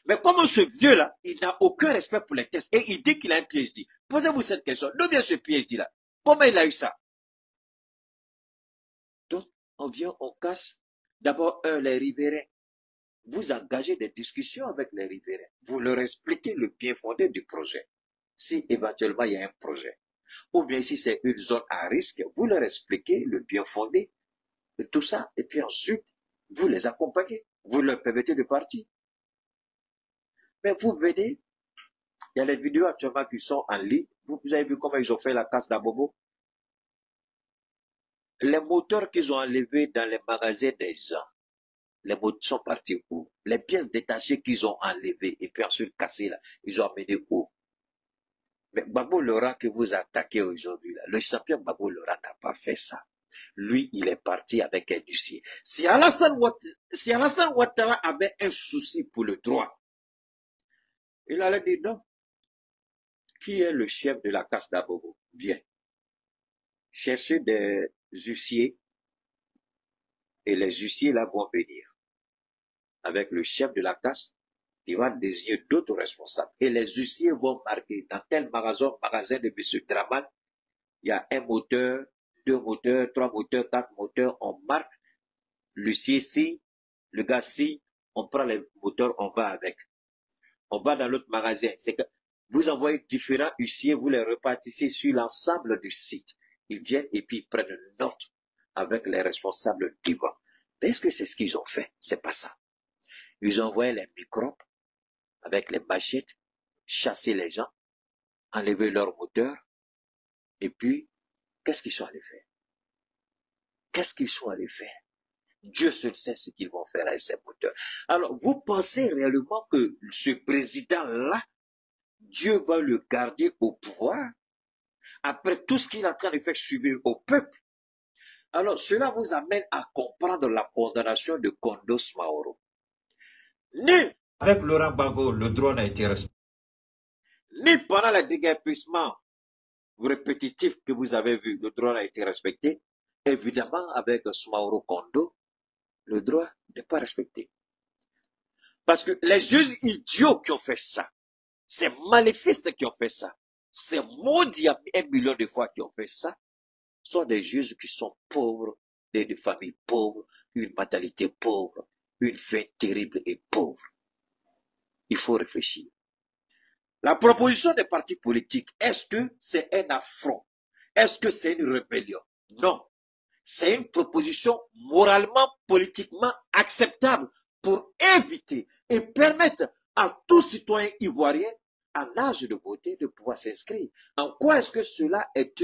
Mais comme ce vieux-là, il n'a aucun respect pour les textes et il dit qu'il a un PhD. Posez-vous cette question. D'où vient ce PhD-là? Comment il a eu ça? Donc, on vient, on casse. D'abord, les riverains. Vous engagez des discussions avec les riverains. Vous leur expliquez le bien fondé du projet. Si éventuellement il y a un projet. Ou bien si c'est une zone à risque, vous leur expliquez le bien fondé de tout ça. Et puis ensuite, vous les accompagnez. Vous leur permettez de partir. Mais vous venez, il y a les vidéos actuellement qui sont en ligne. Vous avez vu comment ils ont fait la casse d'Abobo? Les moteurs qu'ils ont enlevés dans les magasins des gens, les moteurs sont partis où? Les pièces détachées qu'ils ont enlevées et puis ensuite cassées là, ils ont amené où? Mais Gbagbo Laurent que vous attaquez aujourd'hui là, le champion Gbagbo Laurent n'a pas fait ça. Lui, il est parti avec un dossier. Si Alassane Ouattara avait un souci pour le droit, il allait dire non. Qui est le chef de la casse d'Abobo? Bien. Cherchez des huissiers et les huissiers là vont venir avec le chef de la casse qui va désigner d'autres responsables. Et les huissiers vont marquer dans tel magasin de M. Draman, il y a un moteur, 2 moteurs, 3 moteurs, 4 moteurs, on marque l'huissier si, le gars si, on prend les moteurs, on va avec. On va dans l'autre magasin. C'est que vous envoyez différents huissiers, vous les repartissez sur l'ensemble du site. Ils viennent et puis ils prennent une note avec les responsables divins. Mais est-ce que c'est ce qu'ils ont fait? C'est pas ça. Ils ont envoyé les microbes avec les machettes, chasser les gens, enlever leur moteur, et puis, qu'est-ce qu'ils sont allés faire? Qu'est-ce qu'ils sont allés faire? Dieu seul sait ce qu'ils vont faire avec ces moteurs. Alors, vous pensez réellement que ce président-là, Dieu va le garder au pouvoir après tout ce qu'il est en train de faire subir au peuple? Alors, cela vous amène à comprendre la condamnation de Kondos Maoro. Ni avec Laurent Gbagbo, le droit n'a été respecté. Ni pendant le déguerpissement répétitif que vous avez vu, le droit n'a été respecté. Évidemment, avec Soumaoro Kondo, le droit n'est pas respecté. Parce que les juges idiots qui ont fait ça, ces maléfistes qui ont fait ça, ces maudits 1 million de fois qui ont fait ça, sont des juges qui sont pauvres, des familles pauvres, une mentalité pauvre, une fin terrible et pauvre. Il faut réfléchir. La proposition des partis politiques, est-ce que c'est un affront? Est-ce que c'est une rébellion? Non. C'est une proposition moralement, politiquement acceptable pour éviter et permettre à tout citoyen ivoirien à l'âge de voter de pouvoir s'inscrire. En quoi est-ce que cela est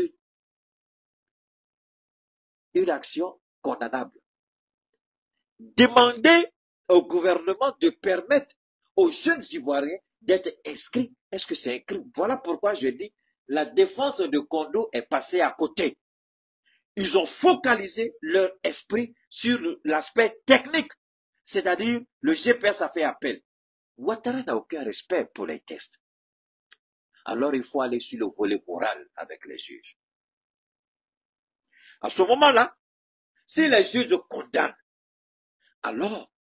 une action condamnable? Demander au gouvernement de permettre aux jeunes Ivoiriens d'être inscrits. Est-ce que c'est un crime? Voilà pourquoi je dis, la défense de Kondo est passée à côté. Ils ont focalisé leur esprit sur l'aspect technique, c'est-à-dire le GPS a fait appel. Ouattara n'a aucun respect pour les tests. Alors il faut aller sur le volet moral avec les juges. À ce moment-là, si les juges condamnent, alors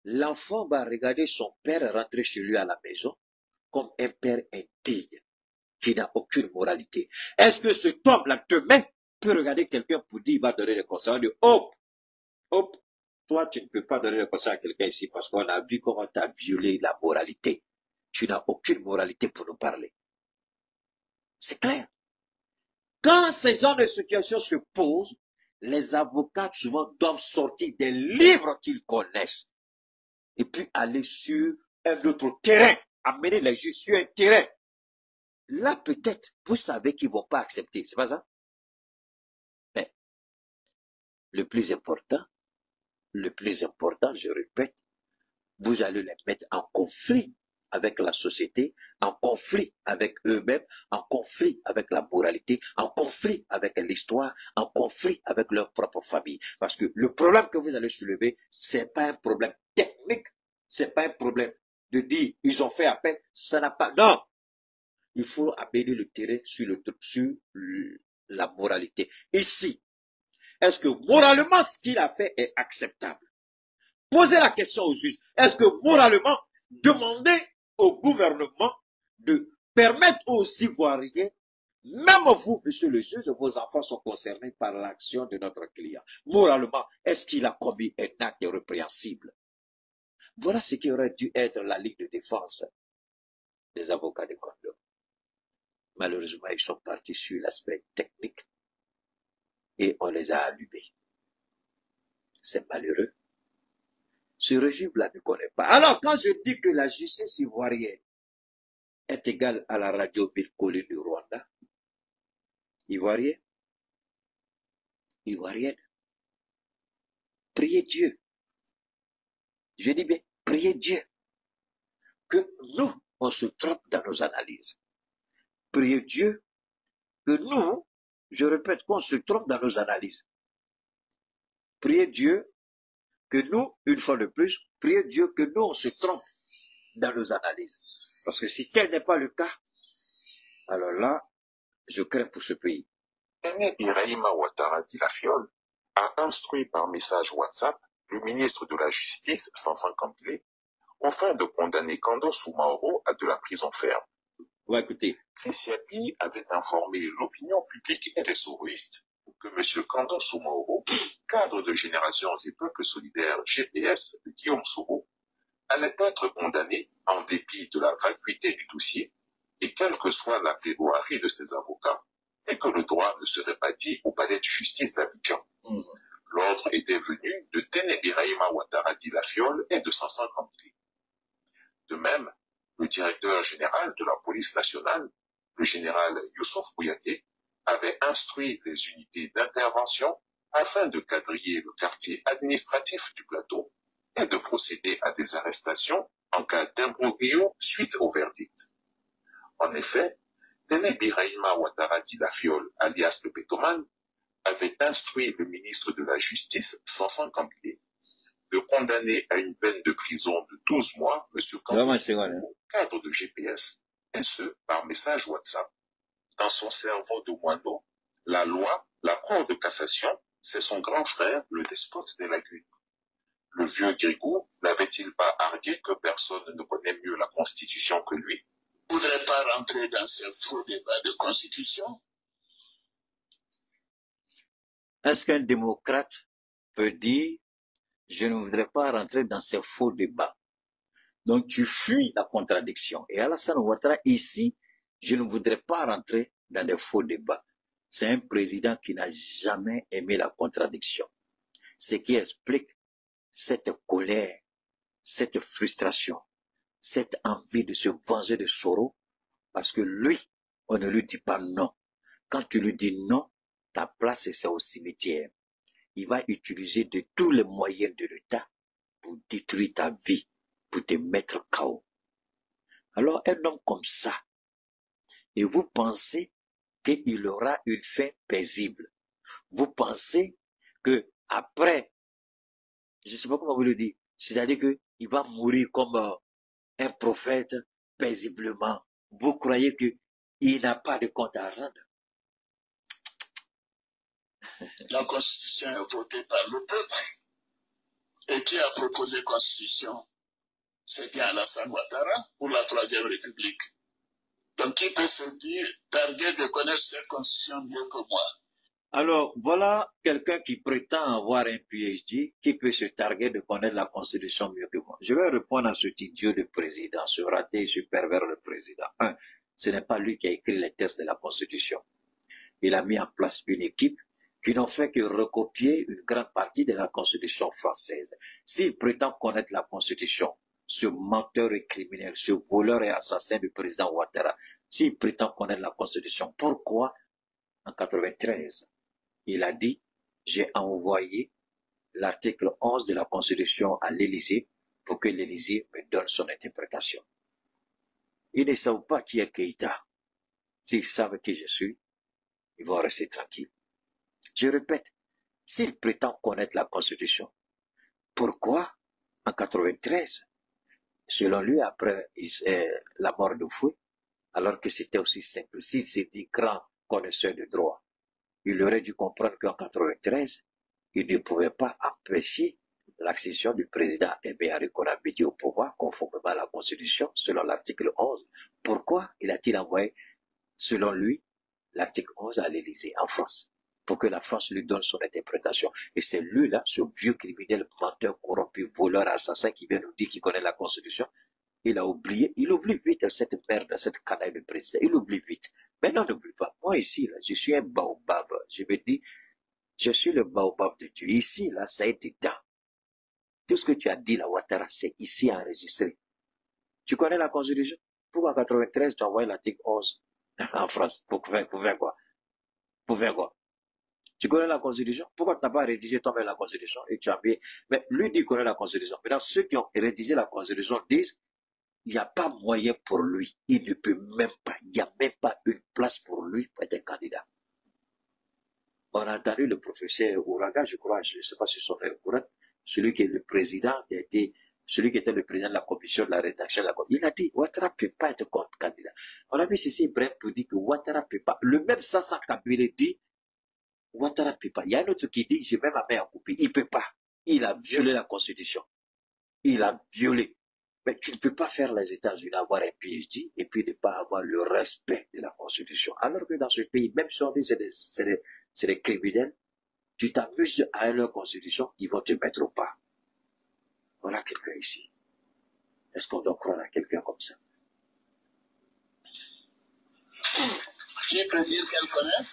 l'enfant va regarder son père rentrer chez lui à la maison comme un père indigne, qui n'a aucune moralité. Est-ce que cet homme-là, demain, peut regarder quelqu'un pour dire, il va donner des conseils, on dit, hop, hop, toi, tu ne peux pas donner des conseils à quelqu'un ici parce qu'on a vu comment tu as violé la moralité. Tu n'as aucune moralité pour nous parler. C'est clair. Quand ces genres de situations se posent, les avocats souvent doivent sortir des livres qu'ils connaissent et puis aller sur un autre terrain, amener les juges sur un terrain. Là, peut-être, vous savez qu'ils ne vont pas accepter, c'est pas ça? Mais le plus important, je répète, vous allez les mettre en conflit avec la société, en conflit avec eux-mêmes, en conflit avec la moralité, en conflit avec l'histoire, en conflit avec leur propre famille. Parce que le problème que vous allez soulever, c'est pas un problème technique, c'est pas un problème de dire, ils ont fait appel, ça n'a pas, non! Il faut amener le terrain sur la moralité. Ici, est-ce que moralement, ce qu'il a fait est acceptable? Posez la question aux juges. Est-ce que moralement, demander au gouvernement de permettre aux Ivoiriens, même vous, monsieur le juge, vos enfants sont concernés par l'action de notre client. Moralement, est-ce qu'il a commis un acte répréhensible? Voilà ce qui aurait dû être la ligne de défense des avocats de Kondo. Malheureusement, ils sont partis sur l'aspect technique et on les a allumés. C'est malheureux. Ce régime-là ne connaît pas. Alors, quand je dis que la justice ivoirienne est égale à la radio Bill Collins du Rwanda, ivoirienne, priez Dieu. Je dis bien, priez Dieu que nous, on se trompe dans nos analyses. Priez Dieu que nous, je répète, qu'on se trompe dans nos analyses. Priez Dieu que nous, une fois de plus, priez Dieu que nous, on se trompe dans nos analyses. Parce que si tel n'est pas le cas, alors là, je crains pour ce pays. Aimé Ibrahima Ouattara dit la fiole a instruit par message WhatsApp le ministre de la Justice, Sansan Kamplé, afin de condamner Kando Soumaoro à de la prison ferme. Ouais, écoutez. Christiapi avait informé l'opinion publique et les souristes que M. Kando Soumaoro, cadre de Génération et Peuple Solidaire GPS de Guillaume Soro, allait être condamné en dépit de la vacuité du dossier et quelle que soit la plaidoirie de ses avocats, et que le droit ne serait pas dit au palais de justice d'Abidjan. L'ordre était venu de Téné Ibrahima Ouattara dit la fiole et de Sansan Kamplé. De même, le directeur général de la police nationale, le général Youssouf Bouyaké, avait instruit les unités d'intervention afin de quadriller le quartier administratif du plateau et de procéder à des arrestations en cas d'imbroglio suite au verdict. En effet, Téné Ibrahima Ouattara dit la fiole, alias le pétoman, avait instruit le ministre de la Justice, Sansan Kamplé, de condamner à une peine de prison de 12 mois M. Kando, cadre de GPS, et ce, par message WhatsApp. Dans son cerveau de moineau, la loi, la Cour de cassation, c'est son grand frère, le despote des lagunes. Le vieux Grigou n'avait-il pas argué que personne ne connaît mieux la Constitution que lui? Je ne voudrais pas rentrer dans ce faux débat de Constitution. Est-ce qu'un démocrate peut dire « Je ne voudrais pas rentrer dans ces faux débats ». Donc tu fuis la contradiction. Et Alassane Ouattara, ici, je ne voudrais pas rentrer dans des faux débats. C'est un président qui n'a jamais aimé la contradiction. Ce qui explique cette colère, cette frustration, cette envie de se venger de Soro, parce que lui, on ne lui dit pas non. Quand tu lui dis non, ta place c'est au cimetière. Il va utiliser de tous les moyens de l'État pour détruire ta vie, pour te mettre KO. Alors un homme comme ça, et vous pensez qu'il aura une fin paisible. Vous pensez que après, je ne sais pas comment vous le dire, c'est-à-dire qu'il va mourir comme un prophète paisiblement. Vous croyez qu'il n'a pas de compte à rendre? La Constitution est votée par le peuple. Et qui a proposé Constitution? C'est bien Alassane Ouattara pour la Troisième République. Donc qui peut se dire, targuer de connaître cette Constitution mieux que moi? Alors, voilà quelqu'un qui prétend avoir un PhD, qui peut se targuer de connaître la Constitution mieux que moi. Je vais répondre à ce idiot de président, ce raté, ce pervers de président. Un, ce n'est pas lui qui a écrit les textes de la Constitution. Il a mis en place une équipe qui n'ont fait que recopier une grande partie de la Constitution française. S'il prétend connaître la Constitution, ce menteur et criminel, ce voleur et assassin du président Ouattara, s'il prétend connaître la Constitution, pourquoi en 93, il a dit, j'ai envoyé l'article 11 de la Constitution à l'Élysée pour que l'Élysée me donne son interprétation. Ils ne savent pas qui est Keïta. S'ils savent qui je suis, ils vont rester tranquilles. Je répète, s'il prétend connaître la Constitution, pourquoi en 93, selon lui, après la mort de Fouet, alors que c'était aussi simple, s'il s'est dit grand connaisseur de droit, il aurait dû comprendre qu'en 93, il ne pouvait pas empêcher l'accession du président Ebéari Konabidi au pouvoir conformément à la Constitution, selon l'article 11. Pourquoi il a-t-il envoyé, selon lui, l'article 11 à l'Élysée, en France, pour que la France lui donne son interprétation? Et c'est lui-là, ce vieux criminel, menteur, corrompu, voleur, assassin, qui vient nous dire qu'il connaît la Constitution. Il a oublié, il oublie vite cette merde, cette canaille de président, il oublie vite. Mais non, n'oublie pas, moi ici, là, je suis un baobab, je me dis, je suis le baobab de Dieu. Ici, là, ça a été dedans. Tout ce que tu as dit, là, Ouattara, c'est ici enregistré. Tu connais la Constitution? Pourquoi en 93, tu as envoyé l'article 11 en France? Pour faire quoi? Pour faire quoi? Tu connais la Constitution? Pourquoi tu n'as pas rédigé toi-même la Constitution et tu as mis... Mais lui dit qu'il connaît la Constitution. Maintenant, ceux qui ont rédigé la Constitution disent, il n'y a pas moyen pour lui. Il ne peut même pas, il n'y a même pas une place pour lui pour être un candidat. On a entendu le professeur Ouraga, je crois, je ne sais pas si son nom est correct, celui qui est le président, celui qui était le président de la commission de la rédaction de la commission. Il a dit, Ouattara ne peut pas être candidat. On a vu ceci, Ibrahim pour dire que Ouattara ne peut pas. Le même Sassa Kabila dit, Ouattara ne peut pas. Il y a un autre qui dit, j'ai même ma main à couper. Il ne peut pas. Il a violé la Constitution. Il a violé. Mais tu ne peux pas faire les États-Unis avoir un PhD et puis ne pas avoir le respect de la Constitution. Alors que dans ce pays, même si on dit c'est des criminels, tu t'amuses à leur Constitution, ils vont te mettre au pas. Voilà quelqu'un ici. Est-ce qu'on doit croire à quelqu'un comme ça? Qui peut dire qu'elle connaît,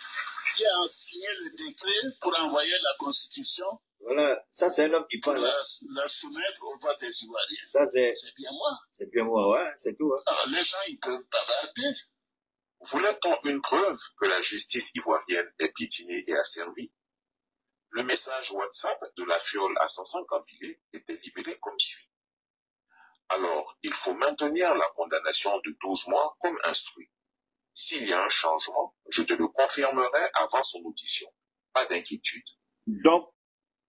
qui a signé le décret pour envoyer la Constitution. Voilà, ça c'est un homme qui parle. La soumettre au vote des Ivoiriens. Ça c'est bien moi. C'est bien moi, ouais, c'est tout. Hein. Alors les gens, ils peuvent bavarder. Voulait-on une preuve que la justice ivoirienne est piétinée et asservie? Le message WhatsApp de la fiole à Sansan Kabilé était libéré comme suit. Alors, il faut maintenir la condamnation de 12 mois comme instruit. S'il y a un changement, je te le confirmerai avant son audition. Pas d'inquiétude. Donc,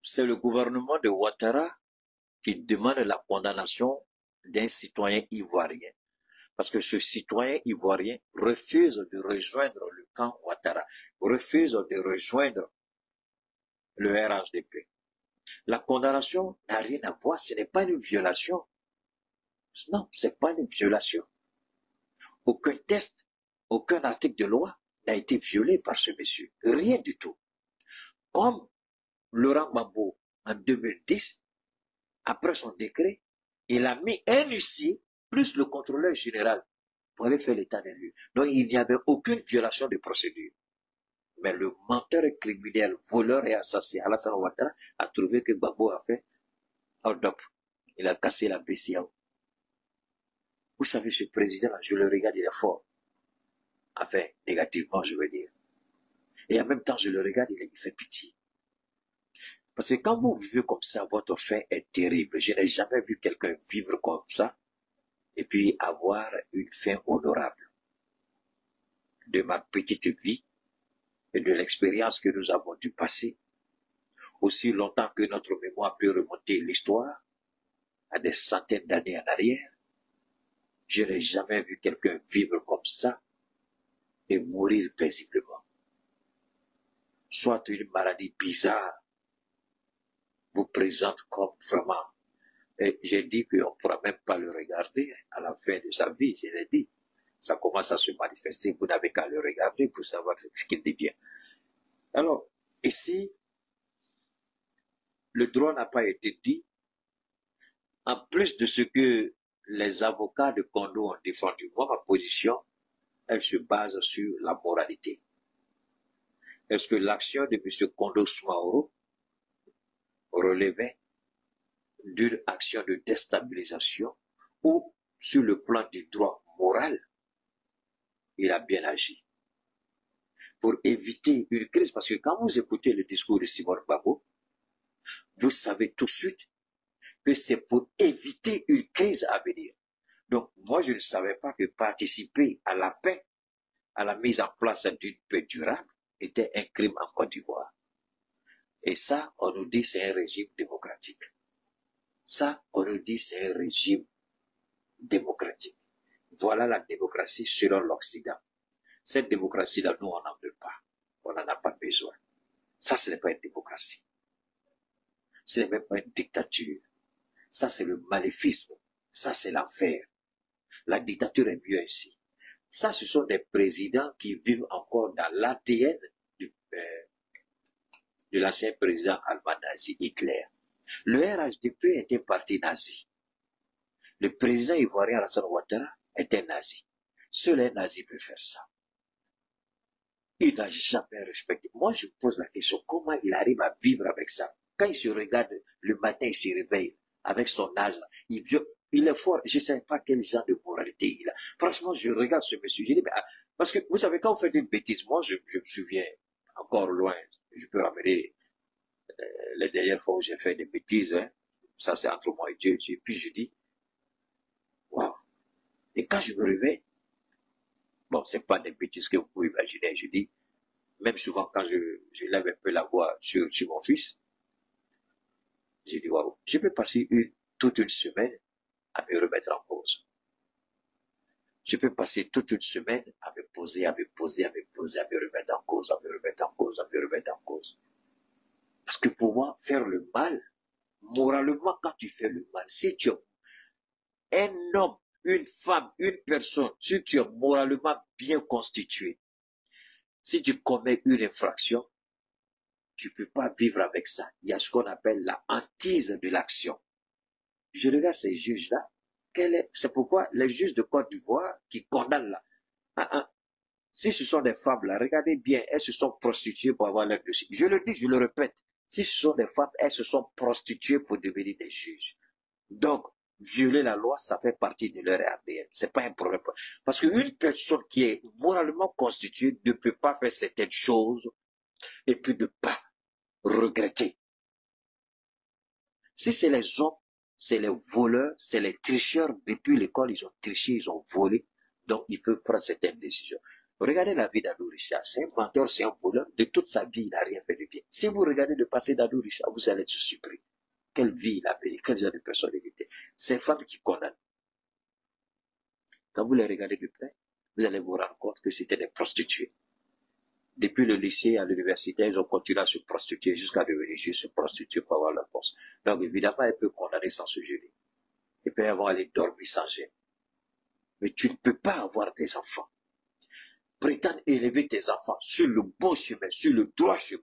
c'est le gouvernement de Ouattara qui demande la condamnation d'un citoyen ivoirien. Parce que ce citoyen ivoirien refuse de rejoindre le camp Ouattara, refuse de rejoindre le RHDP. La condamnation n'a rien à voir, ce n'est pas une violation. Non, c'est pas une violation. Aucun test, aucun article de loi n'a été violé par ce monsieur. Rien du tout. Comme Laurent Gbagbo, en 2010, après son décret, il a mis un huissier plus le contrôleur général pour aller faire l'état des lieux. Donc, il n'y avait aucune violation de procédure. Mais le menteur criminel, voleur et assassin Alassane Ouattara a trouvé que Gbagbo a fait hold-up. Il a cassé la BCAO. Vous savez, ce président-là, je le regarde, il est fort. Enfin, négativement, je veux dire. Et en même temps, je le regarde, il fait pitié. Parce que quand vous vivez comme ça, votre fin est terrible. Je n'ai jamais vu quelqu'un vivre comme ça et puis avoir une fin honorable. De ma petite vie et de l'expérience que nous avons du passé, aussi longtemps que notre mémoire peut remonter l'histoire, à des centaines d'années en arrière, je n'ai jamais vu quelqu'un vivre comme ça et mourir paisiblement. Soit une maladie bizarre vous présente comme vraiment. Et j'ai dit qu'on ne pourra même pas le regarder à la fin de sa vie, je l'ai dit. Ça commence à se manifester, vous n'avez qu'à le regarder pour savoir ce qu'il devient. Alors, ici, le droit n'a pas été dit. En plus de ce que les avocats de Kondo ont défendu, moi, ma position, elle se base sur la moralité. Est-ce que l'action de M. Kondo Soumaoro relevait d'une action de déstabilisation ou sur le plan du droit moral, il a bien agi pour éviter une crise? Parce que quand vous écoutez le discours de Simone Gbagbo, vous savez tout de suite que c'est pour éviter une crise à venir. Donc, moi, je ne savais pas que participer à la paix, à la mise en place d'une paix durable, était un crime en Côte d'Ivoire. Et ça, on nous dit c'est un régime démocratique. Ça, on nous dit c'est un régime démocratique. Voilà la démocratie selon l'Occident. Cette démocratie-là, nous, on n'en veut pas. On n'en a pas besoin. Ça, ce n'est pas une démocratie. Ce n'est même pas une dictature. Ça, c'est le maléfisme. Ça, c'est l'enfer. La dictature est mieux ici. Ça, ce sont des présidents qui vivent encore dans l'ADN de l'ancien président allemand nazi, Hitler. Le RHDP était parti nazi. Le président ivoirien Alassane Ouattara était nazi. Seul un nazi peut faire ça. Il n'a jamais respecté. Moi, je me pose la question, comment il arrive à vivre avec ça? Quand il se regarde, le matin, il se réveille avec son âge, il est fort. Je ne sais pas quel genre de moralité il a. Franchement, je regarde ce monsieur, je dis, mais, parce que vous savez, quand vous faites une bêtise, moi, je me souviens, encore loin, je peux ramener les dernières fois où j'ai fait des bêtises, hein, ça c'est entre moi et Dieu, et puis je dis, waouh. Et quand je me réveille, bon, c'est pas des bêtises que vous pouvez imaginer, je dis, même souvent quand je lève un peu la voix sur mon fils, j'ai dit, waouh, je peux passer toute une semaine à me remettre en cause. Je peux passer toute une semaine à me poser, à me remettre en cause, à me remettre en cause, à me remettre en cause. Parce que pour moi, faire le mal, moralement, quand tu fais le mal, si tu es un homme, une femme, une personne, si tu es moralement bien constitué, si tu commets une infraction, tu peux pas vivre avec ça. Il y a ce qu'on appelle la hantise de l'action. Je regarde ces juges-là. C'est pourquoi les juges de Côte d'Ivoire qui condamnent là. Si ce sont des femmes là, regardez bien, elles se sont prostituées pour avoir leur dossier. Je le dis, je le répète. Si ce sont des femmes, elles se sont prostituées pour devenir des juges. Donc, violer la loi, ça fait partie de leur ADN. C'est pas un problème. Parce qu'une personne qui est moralement constituée ne peut pas faire certaines choses et puis ne pas regretter. Si c'est les hommes, c'est les voleurs, c'est les tricheurs. Depuis l'école, ils ont triché, ils ont volé. Donc, ils peuvent prendre certaines décisions. Regardez la vie d'Adou Richard. C'est un menteur, c'est un voleur. De toute sa vie, il n'a rien fait de bien. Si vous regardez le passé d'Adou Richard, vous allez être surpris. Quelle vie il a mené, quel genre de personne il était. Ces femmes qui condamnent. Quand vous les regardez de près, vous allez vous rendre compte que c'était des prostituées. Depuis le lycée à l'université, ils ont continué à se prostituer jusqu'à devenir juste se prostituer pour avoir leur poste. Donc évidemment, elle peut condamner sans se gêner. Elle peut avoir aller dormir sans gêne. Mais tu ne peux pas avoir des enfants. Prétendre élever tes enfants sur le bon chemin, sur le droit chemin.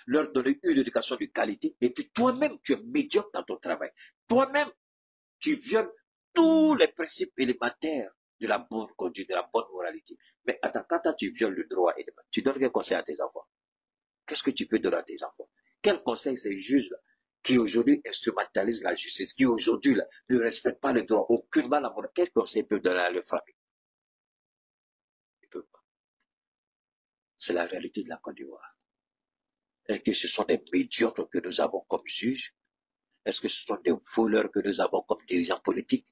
Leur donner une éducation de qualité. Et puis toi-même, tu es médiocre dans ton travail. Toi-même, tu violes tous les principes élémentaires de la bonne conduite, de la bonne moralité. Mais attends, quand tu violes le droit élémentaire, tu donnes quel conseil à tes enfants? Qu'est-ce que tu peux donner à tes enfants? Quel conseil ces juges-là, qui aujourd'hui instrumentalisent la justice, qui aujourd'hui ne respectent pas le droit, aucunement la morale, quel conseil peuvent donner à leur famille? Ils ne peuvent pas. C'est la réalité de la Côte d'Ivoire. Est-ce que ce sont des médiocres que nous avons comme juges? Est-ce que ce sont des voleurs que nous avons comme dirigeants politiques?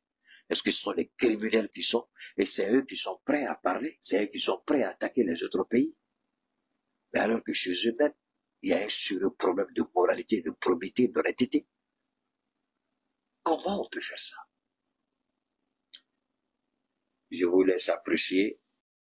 Est-ce que ce sont les criminels qui sont? Et c'est eux qui sont prêts à parler, c'est eux qui sont prêts à attaquer les autres pays. Mais alors que chez eux-mêmes, il y a un sérieux problème de moralité, de probité, d'honnêteté. Comment on peut faire ça? Je vous laisse apprécier